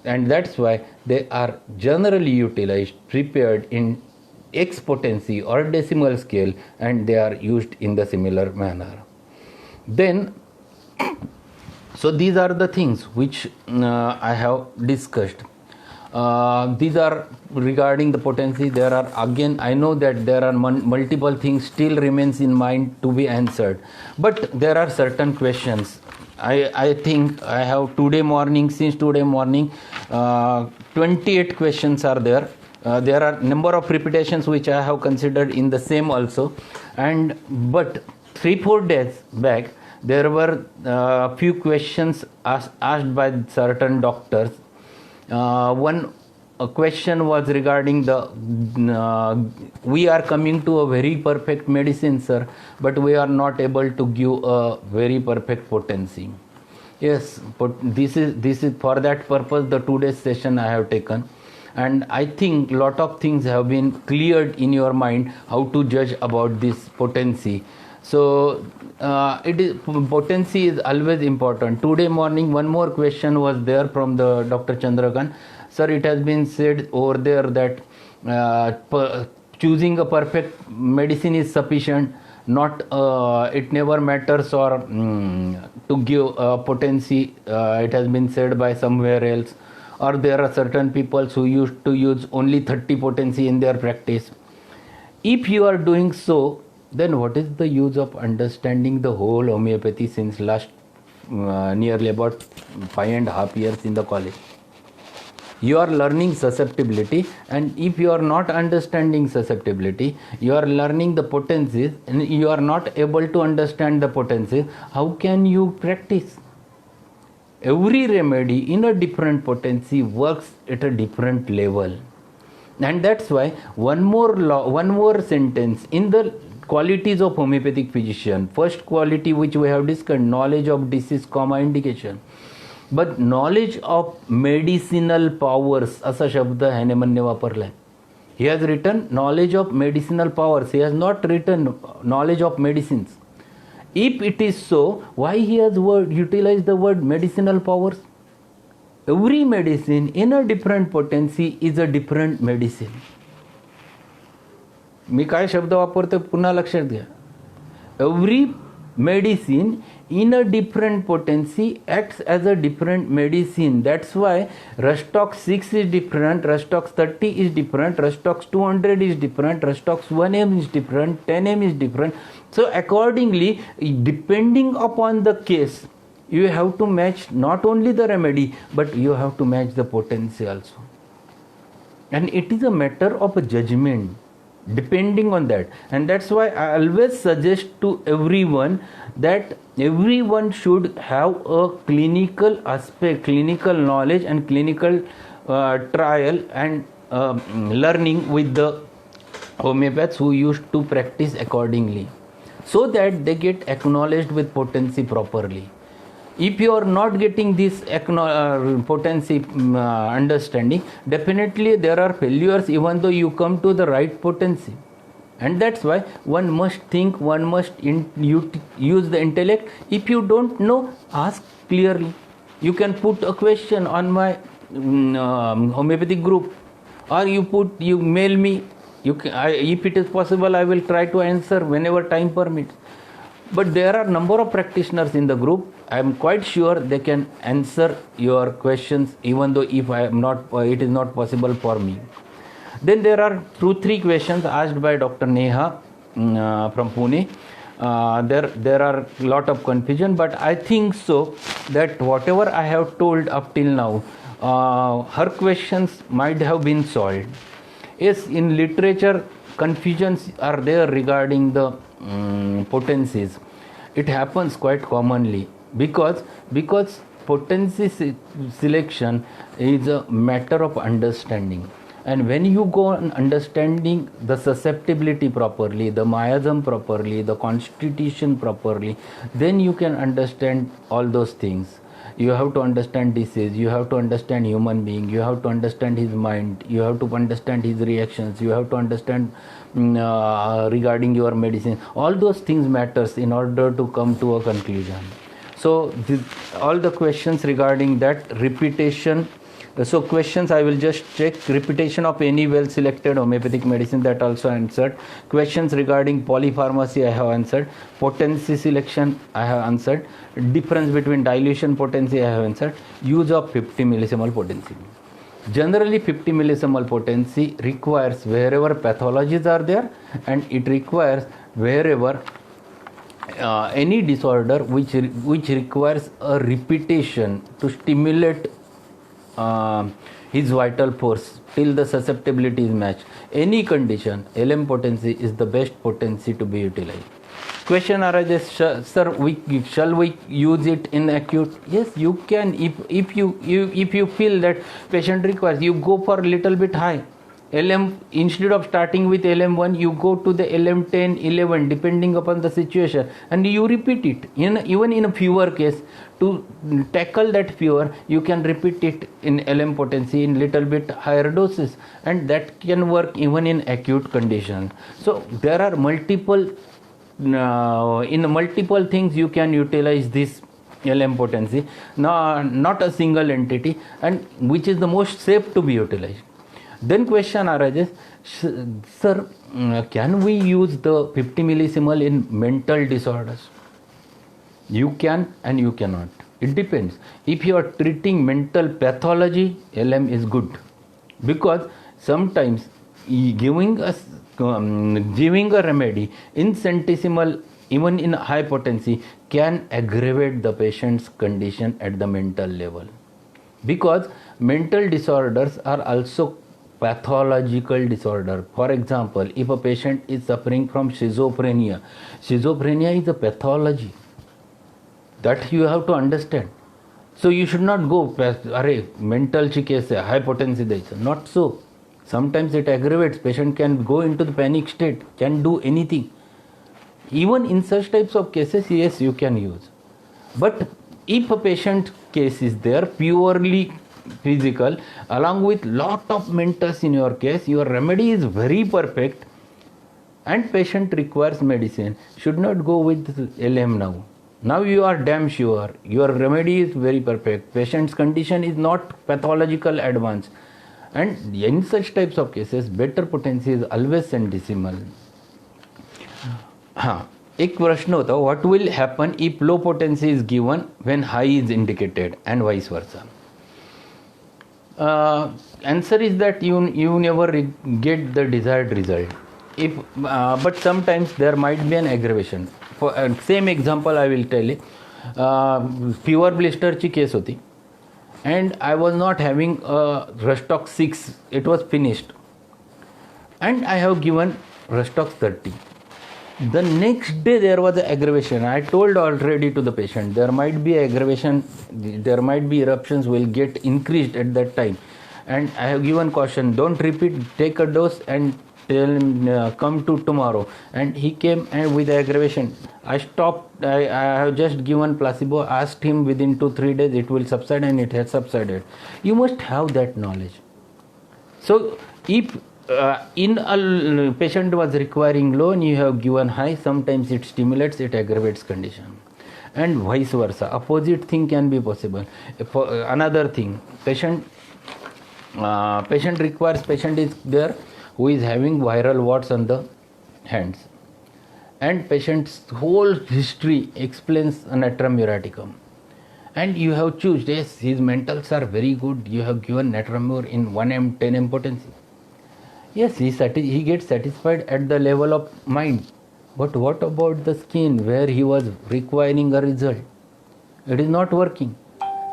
and that's why they are generally utilized, prepared in X potency or decimal scale, and they are used in the similar manner. Then, so these are the things which I have discussed. These are regarding the potency. There are, again, I know that there are multiple things still remains in mind to be answered, but there are certain questions. I think I have since today morning 28 questions are there. There are number of repetitions which I have considered in the same also, but 3-4 days back there were few questions asked by certain doctors. One question was regarding we are coming to a very perfect medicine, sir, but we are not able to give a very perfect potency. Yes, but this is for that purpose the today's session I have taken. And I think lot of things have been cleared in your mind how to judge about this potency. So potency is always important. Today morning one more question was there from the Dr. Chandrakant. Sir, it has been said over there that choosing a perfect medicine is sufficient. Not it never matters or to give potency. It has been said by somewhere else. Or there are certain people who used to use only 30 potency in their practice. If you are doing so, then what is the use of understanding the whole homeopathy since last nearly about 5.5 years in the college? You are learning susceptibility, and if you are not understanding susceptibility, you are learning the potencies, and you are not able to understand the potencies, how can you practice? Every remedy in a different potency works at a different level, and that's why one more sentence in the qualities of homeopathic physician. First quality which we have discussed, knowledge of disease, indication. But knowledge of medicinal powers असा शब्द हॅनेमनने वापरलाय. He has written knowledge of medicinal powers. He has not written knowledge of medicines. If it is so, why he has utilized the word medicinal powers? Every medicine in a different potency is a different medicine. मी काय शब्द वापरतो पुन्हा लक्षात घ्या. Every medicine in a different potency acts as a different medicine. That's why Rustox 6 is different, Rustox 30 is different, Rustox 200 is different, Rustox 1M is different, 10M is different. So accordingly, depending upon the case, you have to match not only the remedy, but you have to match the potency also. And it is a matter of a judgment depending on that. And that's why I always suggest to everyone that everyone should have a clinical aspect, clinical knowledge and clinical trial, and learning with the homeopaths who used to practice accordingly, so that they get acknowledged with potency properly. If you are not getting this potency understanding, definitely there are failures even though you come to the right potency. And that's why one must think, one must use the intellect. If you don't know, ask clearly. You can put a question on my homeopathic group, or you mail me. If it is possible, I will try to answer whenever time permits. But there are number of practitioners in the group. I am quite sure they can answer your questions, even though if I am not, it is not possible for me. Then there are 2-3 questions asked by Dr. Neha from Pune. There are a lot of confusion, but I think so that whatever I have told up till now, her questions might have been solved. Yes, in literature, confusions are there regarding the potencies. It happens quite commonly because potency selection is a matter of understanding. And when you go on understanding the susceptibility properly, the miasm properly, the constitution properly, then you can understand all those things. You have to understand disease, you have to understand human being, you have to understand his mind, you have to understand his reactions, you have to understand regarding your medicine. All those things matters in order to come to a conclusion. So all the questions regarding that, repetition. So questions I will just check. Repetition of any well selected homeopathic medicine, that also answered. Questions regarding polypharmacy I have answered. Potency selection I have answered. Difference between dilution potency I have answered. Use of 50 millisiemal potency. Generally 50 millisiemal potency requires wherever pathologies are there, and it requires wherever any disorder which requires a repetition to stimulate his vital force till the susceptibility is matched. Any condition, LM potency is the best potency to be utilized. Question arises, sir, shall we use it in acute? Yes, you can. If you feel that patient requires, you go for a little bit high. LM, instead of starting with LM1, you go to the LM10, 11, depending upon the situation, and you repeat it. Even in a fever case, to tackle that fever, you can repeat it in LM potency in little bit higher doses, and that can work even in acute condition. So there are multiple things you can utilize this LM potency, not a single entity, and which is the most safe to be utilized. Then question arises, sir, can we use the 50 millisiemal in mental disorders? You can and you cannot. It depends. If you are treating mental pathology, LM is good, because sometimes giving a remedy in centesimal, even in high potency, can aggravate the patient's condition at the mental level, because mental disorders are also pathological disorder. For example, if a patient is suffering from schizophrenia is a pathology that you have to understand. So you should not go, mental case high potency days. Not so. Sometimes it aggravates. Patient can go into the panic state, can do anything. Even in such types of cases, yes, you can use. But if a patient case is there purely physical, along with lot of mentors in your case, your remedy is very perfect, and patient requires medicine, should not go with LM now. Now you are damn sure your remedy is very perfect, patient's condition is not pathological advance, and in such types of cases better potency is always centesimal. एक प्रश्न होता, what will happen if low potency is given when high is indicated, and vice versa? Answer is that you never get the desired result. But sometimes there might be an aggravation. For same example I will tell you. Fever blister ची case होती, and I was not having Rustox 6. It was finished, and I have given Rustox 30. The next day there was an aggravation. I told already to the patient there might be aggravation, there might be eruptions will get increased at that time, and I have given caution, don't repeat, take a dose and tell him come to tomorrow, and he came and with aggravation. I stopped. I have just given placebo, asked him within 2-3 days it will subside, and it has subsided. You must have that knowledge. So if in a patient was requiring low and you have given high, sometimes it stimulates, it aggravates condition, and vice versa. Opposite thing can be possible. Another thing, patient is there who is having viral warts on the hands, and patient's whole history explains an natrum muriaticum, and you have chosen, yes, his mentals are very good, you have given natramur in 1M 10M potency. Yes, he gets satisfied at the level of mind, but what about the skin where he was requiring a result? It is not working.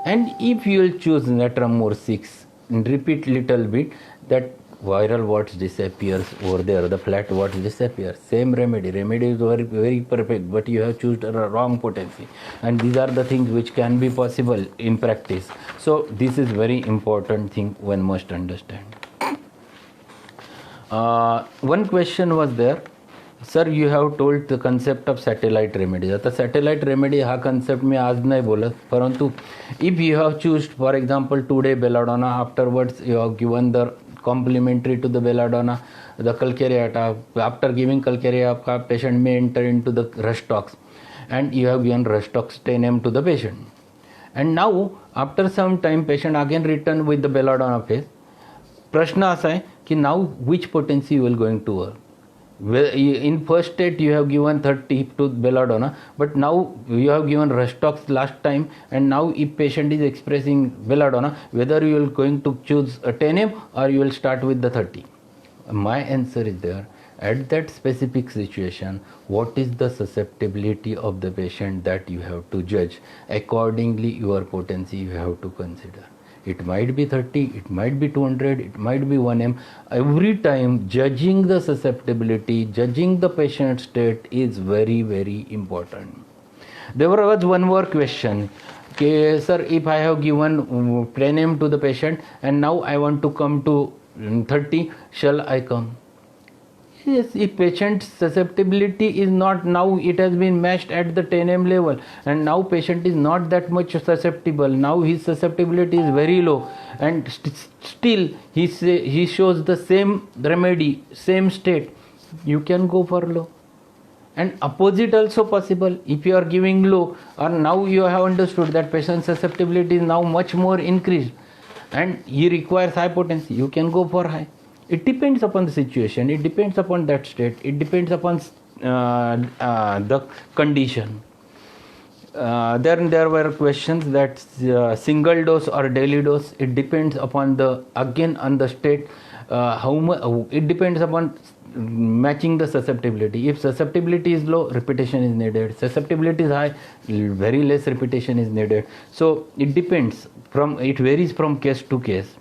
And if you will choose natramur 6 and repeat little bit, that viral warts disappears over there, the flat warts disappear. Same remedy is very, very perfect, but you have chosen a wrong potency, and these are the things which can be possible in practice. So this is very important thing one must understand. One question was there, sir, you have told the concept of satellite remedy. आता satellite remedy हा concept मी आज नाही बोलत, परंतु if you have chosen, for example, today belladonna, afterwards you have given the complementary to the belladonna, the calcareata, after giving calcareata, patient may enter into the rush tox, and you have given rush tox 10M to the patient, and now after some time patient again return with the belladonna phase. प्रश्न असा आहे की now which potency you will going to work. In first state you have given 30 to belladonna, but now you have given rush tox last time, and now if patient is expressing belladonna, whether you will going to choose a 10M or you will start with the 30. My answer is there, at that specific situation, what is the susceptibility of the patient, that you have to judge. Accordingly your potency you have to consider. It might be 30, it might be 200, it might be 1M. Every time judging the susceptibility, judging the patient state is very, very important. There was one more question. Okay, sir, if I have given 10M to the patient and now I want to come to 30, shall I come? Yes, if patient's susceptibility is not, now it has been matched at the 10M level, and now patient is not that much susceptible, now his susceptibility is very low, and still he shows the same remedy, same state, you can go for low. And opposite also possible, if you are giving low, or now you have understood that patient's susceptibility is now much more increased and he requires high potency, you can go for high. It depends upon the situation, it depends upon that state, it depends upon the condition. Then there were questions that single dose or daily dose, it depends upon the, again on the state, it depends upon matching the susceptibility. If susceptibility is low, repetition is needed. Susceptibility is high, very less repetition is needed. So it depends, it varies from case to case.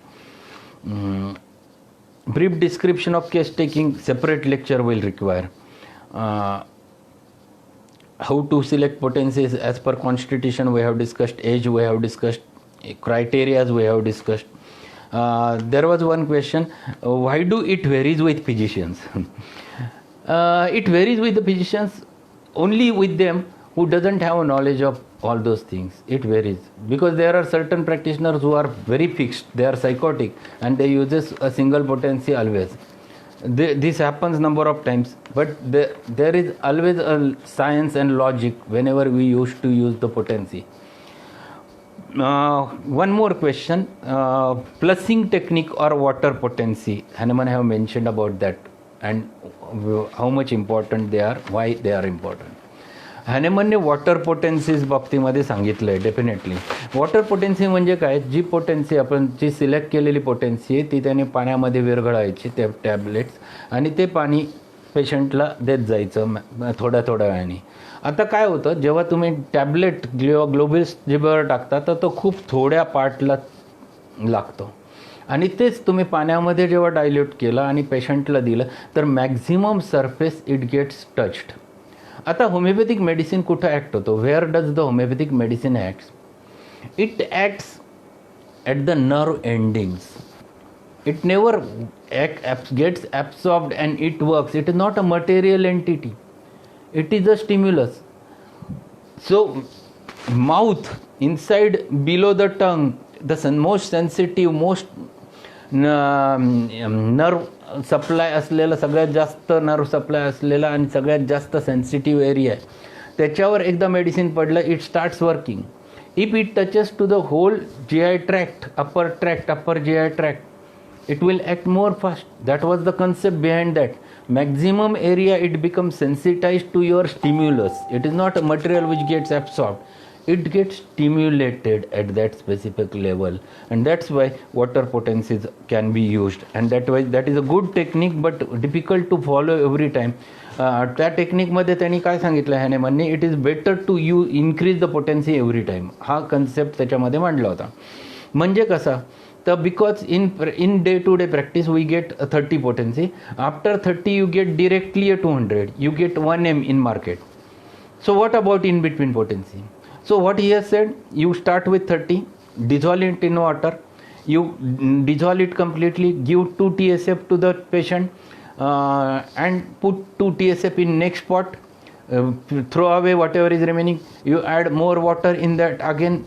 Brief description of case taking, separate lecture will require. How to select potencies as per constitution we have discussed, age we have discussed, criteria we have discussed. There was one question, why do it varies with physicians? It varies with the physicians, only with them who doesn't have a knowledge of all those things. It varies because there are certain practitioners who are very fixed, they are psychotic and they use a single potency always. This happens number of times, but there is always a science and logic whenever we used to use the potency. One more question, plusing technique or water potency. Hahnemann have mentioned about that and how much important they are, why they are important. हॅनेमनने water potencies बाबतीमध्ये सांगितलं आहे. Definitely water potency म्हणजे काय, जी potency आपण जी select केलेली potency आहे ती त्याने पाण्यामध्ये विरघळायची ते टॅबलेट्स आणि ते पाणी पेशंटला देत जायचं थोड्या थोड्या वेळाने. आता काय होतं, जेव्हा तुम्ही टॅबलेट ग्लोबल्स जिभेवर टाकता तर तो खूप थोड्या पार्टला लागतो आणि तेच तुम्ही पाण्यामध्ये जेव्हा डायल्यूट केलं आणि पेशंटला दिलं तर maximum surface it gets touched. आता होमिओपॅथिक मेडिसिन कुठं ॲक्ट होतो, where does the homeopathic medicine acts, it acts at the nerve endings. It never gets absorbed and it works. It is not a material entity. It is a stimulus. So mouth, inside below the tongue, the most sensitive, most nerve supply असलेला, सगळ्यात जास्त nerve supply असलेला आणि सगळ्यात जास्त sensitive area आहे, त्याच्यावर एकदा मेडिसिन पडलं, it starts working. If it touches to the whole GI tract, upper GI tract, it will act more fast. That was the concept behind that. Maximum area it becomes sensitized to your stimulus. It is not a material which gets absorbed. It gets stimulated at that specific level, and that's why water potencies can be used. And that is a good technique, but difficult to follow every time. त्या टेक्निकमध्ये त्यांनी काय सांगितलं हॅनेमनने, it is better to increase the potency every time. हा concept त्याच्यामध्ये मांडला होता. म्हणजे कसा तर because in day to day practice we get 30 potency. After 30 you get directly a 200, you get 1 m in market. So what about in between potency? So what he has said, you start with 30, dissolve it in water, you dissolve it completely, give 2 TSF to the patient, and put 2 TSF in next pot, throw away whatever is remaining, you add more water in that again,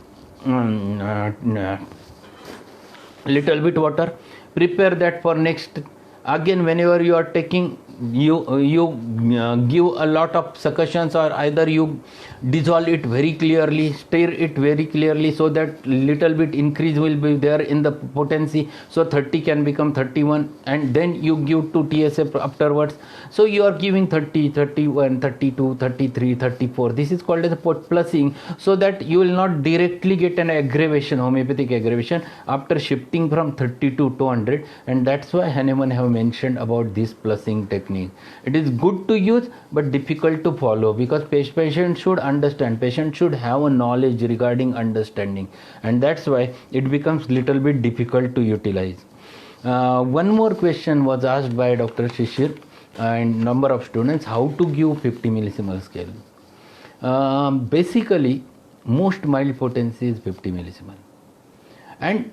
little bit water, prepare that for next. Again whenever you are taking, you give a lot of succussions, or either you dissolve it very clearly, stir it very clearly, so that little bit increase will be there in the potency, so 30 can become 31, and then you give 2 TSF afterwards. So you are giving 30, 31, 32, 33, 34. This is called as a plussing, so that you will not directly get an aggravation, homeopathic aggravation, after shifting from 30 to 200. And that's why Hahnemann have mentioned about this plussing technique. It is good to use but difficult to follow, because patient should understand, patient should have a knowledge regarding understanding, and that's why it becomes little bit difficult to utilize. One more question was asked by Dr. Shishir and number of students, how to give 50 millisiemens scale. Basically most mild potency is 50 millisiemens, and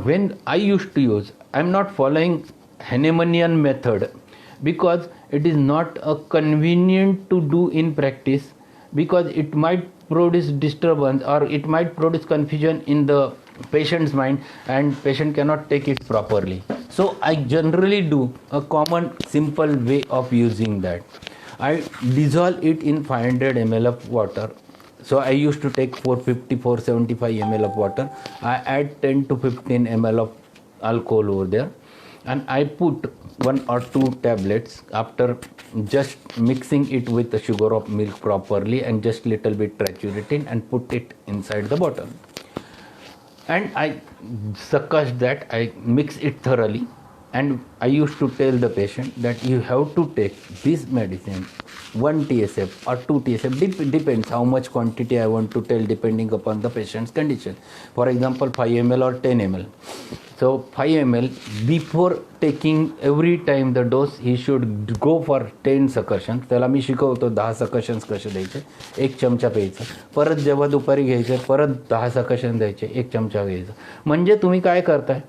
when I used to use, I am not following Hahnemannian method, because it is not a convenient to do in practice, because it might produce disturbance, or it might produce confusion in the patient's mind, and patient cannot take it properly. So I generally do a common simple way of using that. I dissolve it in 500 ml of water. So I used to take 450, 475 ml of water. I add 10 to 15 ml of alcohol over there, and I put 1 or 2 tablets after just mixing it with the sugar of milk properly, and just little bit trituratin, and put it inside the bottle, and I succuss that, I mix it thoroughly, and I used to tell the patient that you have to take this medicine 1 TSF or 2 TSF, depends how much quantity I want to tell, depending upon the patient's condition. For example 5 ml or 10 ml. So 5 ml, before taking every time the dose, he should go for 10 succussions. त्याला मी शिकवतो 10 succussions कसे द्यायचे. 1 चमचा प्यायचा, परत जेव्हा दुपारी घ्यायचे परत 10 succussions द्यायचे, 1 चमचा घ्यायचा. म्हणजे तुम्ही काय करताय,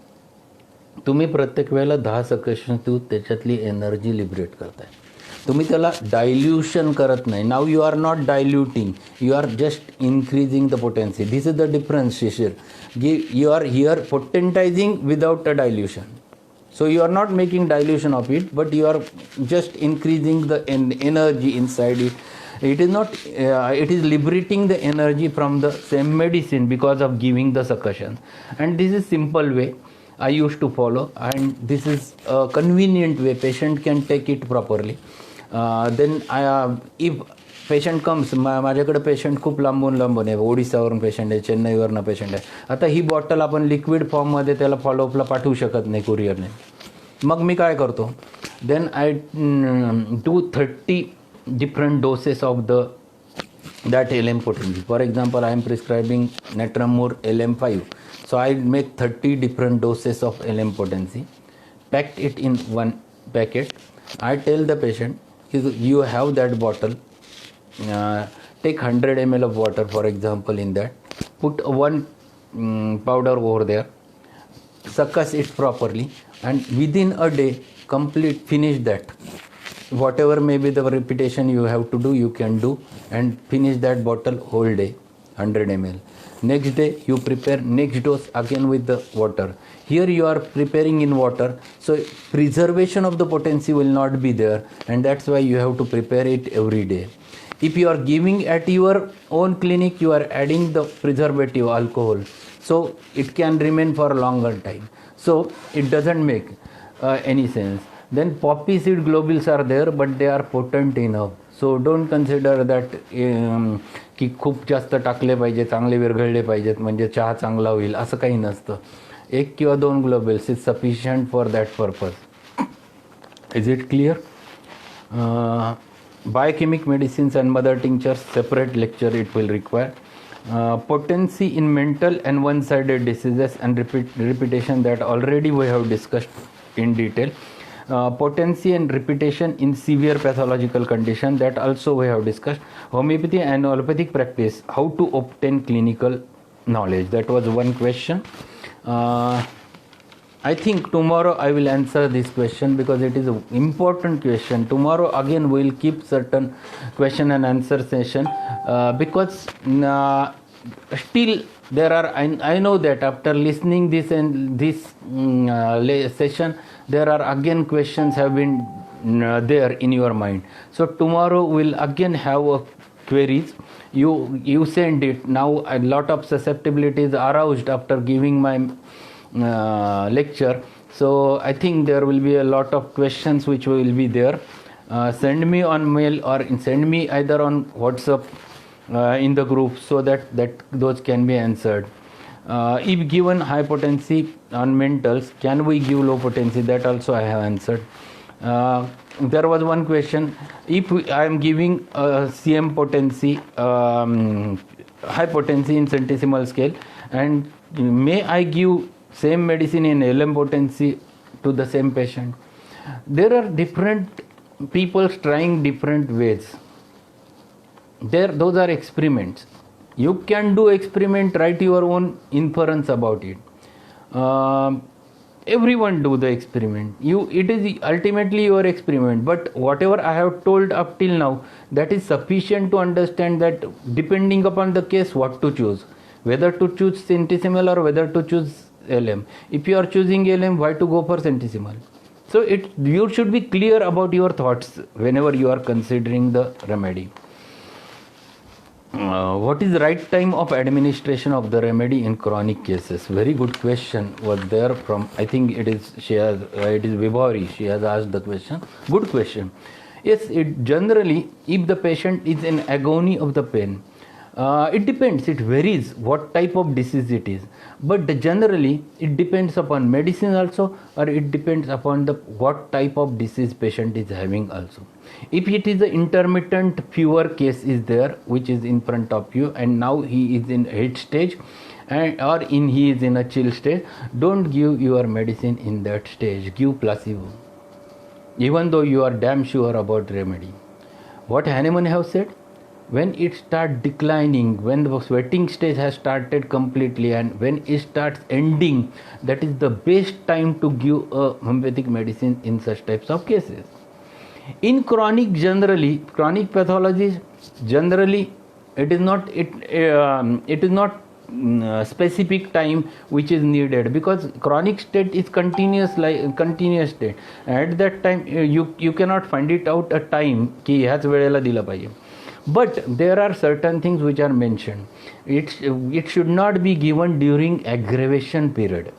तुम्ही प्रत्येक वेळेला 10 succussions देऊ त्याच्यातली एनर्जी लिबरेट करताय. तुम्ही त्याला डायल्यूशन करत नाही. Now you are not diluting, you are just increasing the potency. This is the difference Shishir. You are here potentizing without a dilution. So you are not making dilution of it, but you are just increasing the energy inside it. It is not, it is liberating the energy from the same medicine because of giving the succussion. And this is simple way I used to follow, and this is a convenient way. Patient can take it properly. Then if patient comes, माझ्याकडे patient खूप लांबून आहे, ओडिसावरून patient आहे, चेन्नईवरनं patient आहे. आता ही bottle आपण liquid फॉर्ममध्ये त्याला फॉलोअपला पाठवू शकत नाही कुरिअरने. मग मी काय करतो, then I do 30 different doses of that LM potency. For example, I am prescribing Natramur LM5. So I make 30 different doses of LM potency, packed it in one packet. I tell the patient, you have that bottle, take 100 ml of water, for example, in that, put one powder over there, succus it properly, and within a day finish that. Whatever may be the repetition you have to do, you can do, and finish that bottle whole day, 100 ml. Next day you prepare next dose again with the water. Here you are preparing in water, so preservation of the potency will not be there, and that's why you have to prepare it every day. If you are giving at your own clinic, you are adding the preservative alcohol, so it can remain for a longer time, so it doesn't make any sense. Then poppy seed globules are there, but they are potent enough, so don't consider that की खूप जास्त टाकले पाहिजे, चांगले विरघळले पाहिजेत म्हणजे चहा चांगला होईल, असं काही नसतं. 1 किंवा 2 Global's is sufficient for that purpose. Is it clear? Biochemic medicines and mother tinctures, separate lecture it will require. Potency in mental and one-sided diseases and repetition, that already we have discussed in detail. Potency and repetition in severe pathological condition, that also we have discussed. Homeopathy and allopathic practice, how to obtain clinical knowledge, that was one question. I think tomorrow I will answer this question because it is an important question. Tomorrow again we will keep certain question and answer session because still there are, I know that after listening this and this session, there are again questions have been there in your mind. So tomorrow we'll again have a queries. You send it. Now a lot of susceptibilities aroused after giving my lecture, so I think there will be a lot of questions which will be there. Send me on mail or send me either on WhatsApp in the group, so that those can be answered. If given high potency on mentals, can we give low potency? That also I have answered. There was one question, if I am giving CM potency, high potency in centesimal scale, and may I give same medicine in LM potency to the same patient? There are different people trying different ways. Those are experiments. You can do experiment, write your own inference about it. Everyone do the experiment. It is ultimately your experiment, but whatever I have told up till now, that is sufficient to understand that depending upon the case what to choose, whether to choose centesimal or whether to choose LM. If you are choosing LM, why to go for centesimal? So you should be clear about your thoughts whenever you are considering the remedy. What is the right time of administration of the remedy in chronic cases? Very good question was there from, I think it is Vibhauri. She has asked the question. Good question. Yes, it generally, if the patient is in agony of the pain, it depends, it varies what type of disease it is, but generally it depends upon medicine also, or it depends upon what type of disease patient is having also. If it is the intermittent fever case is there, which is in front of you, and now he is in heat stage or he is in a chill stage, don't give your medicine in that stage, give placebo, even though you are damn sure about remedy. What Hahnemann have said, when it starts declining, when the sweating stage has started completely and when it starts ending, that is the best time to give a homeopathic medicine in such types of cases. In chronic pathologies, generally it is not specific time which is needed, because chronic state is continuous state. At that time you cannot find it out a time ki ह्याच वेळेला दिला पाहिजे. But there are certain things which are mentioned. It should not be given during aggravation period.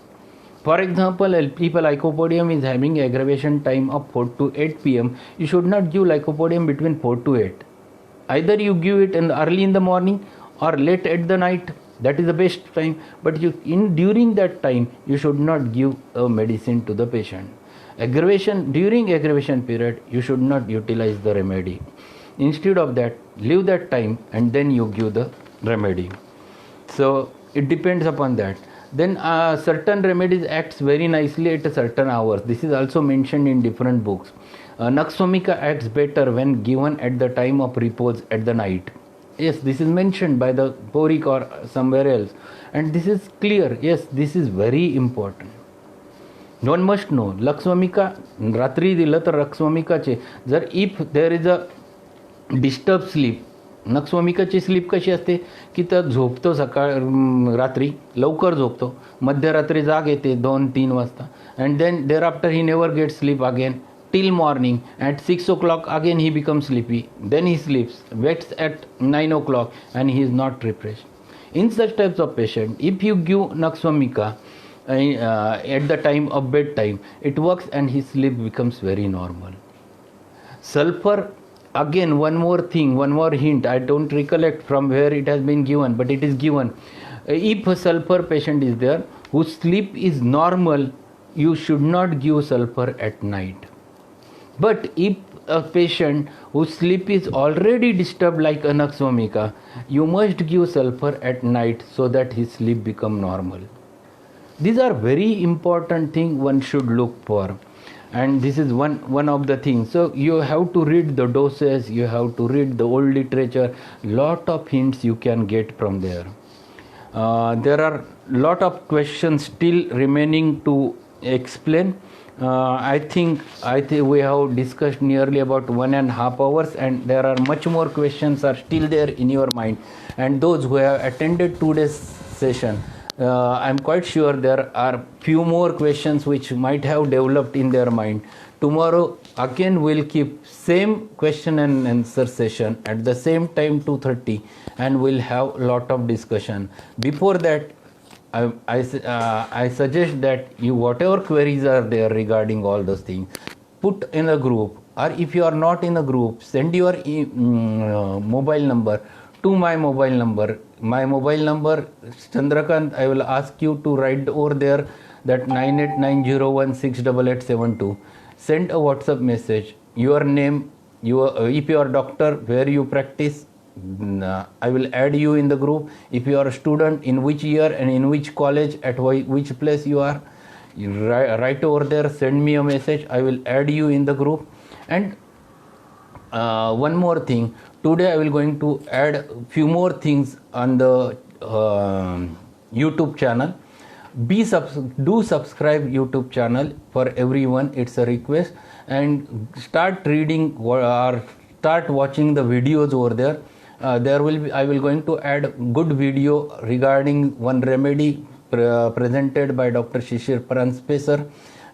For example, if lycopodium is having aggravation time of 4 to 8 p.m., you should not give lycopodium between 4 to 8. Either you give it early in the morning or late at the night. That is the best time. But during that time, you should not give a medicine to the patient. During aggravation period, you should not utilize the remedy. Instead of that, leave that time and then you give the remedy. So it depends upon that. Then certain remedies acts very nicely at a certain hours. This is also mentioned in different books. Nux vomica acts better when given at the time of repose at the night. Yes, this is mentioned by the Porik or somewhere else, and this is clear. Yes, this is very important. One must know nux vomica रात्री दिलं तर लक्षवमिकाचे जर if there is a disturb sleep, नक्षवमिकाची sleep कशी असते की तर झोपतो रात्री लवकर झोपतो, मध्यरात्री जाग येते 2-3 वाजता and then thereafter he never get sleep again till morning. At 6 o'clock again he becomes sleepy, then he sleeps, wakes at 9 o'clock and he is not refreshed. In such types of patient, if you give Nakswamika at the time of bedtime, it works and his sleep becomes very normal. Sulfur, again one more thing, one more hint, I don't recollect from where it has been given, but it is given. If a sulfur patient is there whose sleep is normal, you should not give sulfur at night. But if a patient whose sleep is already disturbed like a Nakswamika, you must give sulfur at night so that his sleep become normal. These are very important things one should look for, and this is one of the things. So you have to read the doses, you have to read the old literature, lot of hints you can get from there. There are lot of questions still remaining to explain. I think we have discussed nearly about 1.5 hours, and there are much more questions are still there in your mind. And those who have attended today's session, I'm quite sure there are few more questions which might have developed in their mind. Tomorrow again we'll keep same question and answer session at the same time 2:30, and we'll have lot of discussion. Before that, I suggest that you whatever queries are there regarding all those things, put in a group, or if you are not in a group, send your mobile number to my mobile number. My mobile number, Chandrakant, I will ask you to write over there that 9890168872. Send a WhatsApp message, your name, if you are doctor, where you practice, I will add you in the group. If you are a student, in which year and in which college, at which place you are, you write over there, send me a message, I will add you in the group. And one more thing, today I will going to add few more things on the YouTube channel. Do subscribe YouTube channel for everyone, it's a request, and start reading or start watching the videos over there. I will going to add good video regarding one remedy presented by Dr. Shishir Paranspeser.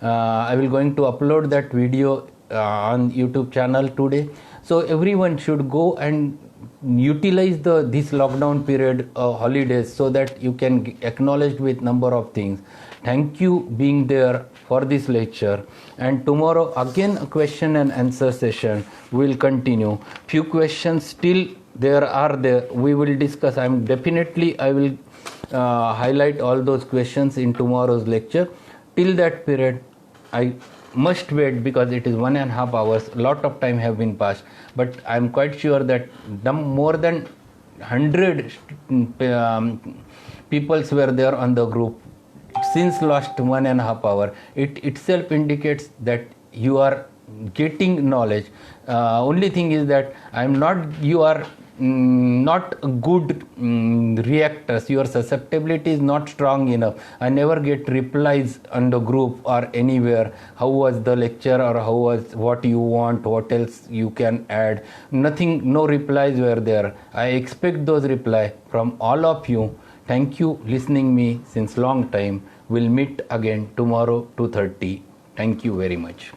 I will going to upload that video on YouTube channel today. So everyone should go and utilize this lockdown period holidays so that you can acknowledge with number of things. Thank you being there for this lecture, and tomorrow again a question and answer session will continue. Few questions still there we will discuss. I will highlight all those questions in tomorrow's lecture. Till that period I must wait because it is 1.5 hours, lot of time have been passed, but I am quite sure that more than 100 peoples were there on the group since last 1.5 hour. It itself indicates that you are getting knowledge. Only thing is that you are not good reactors, your susceptibility is not strong enough. I never get replies on the group or anywhere, how was the lecture, or what you want, what else you can add. Nothing, no replies were there. I expect those reply from all of you. Thank you listening me since long time. We'll meet again tomorrow 2:30. Thank you very much.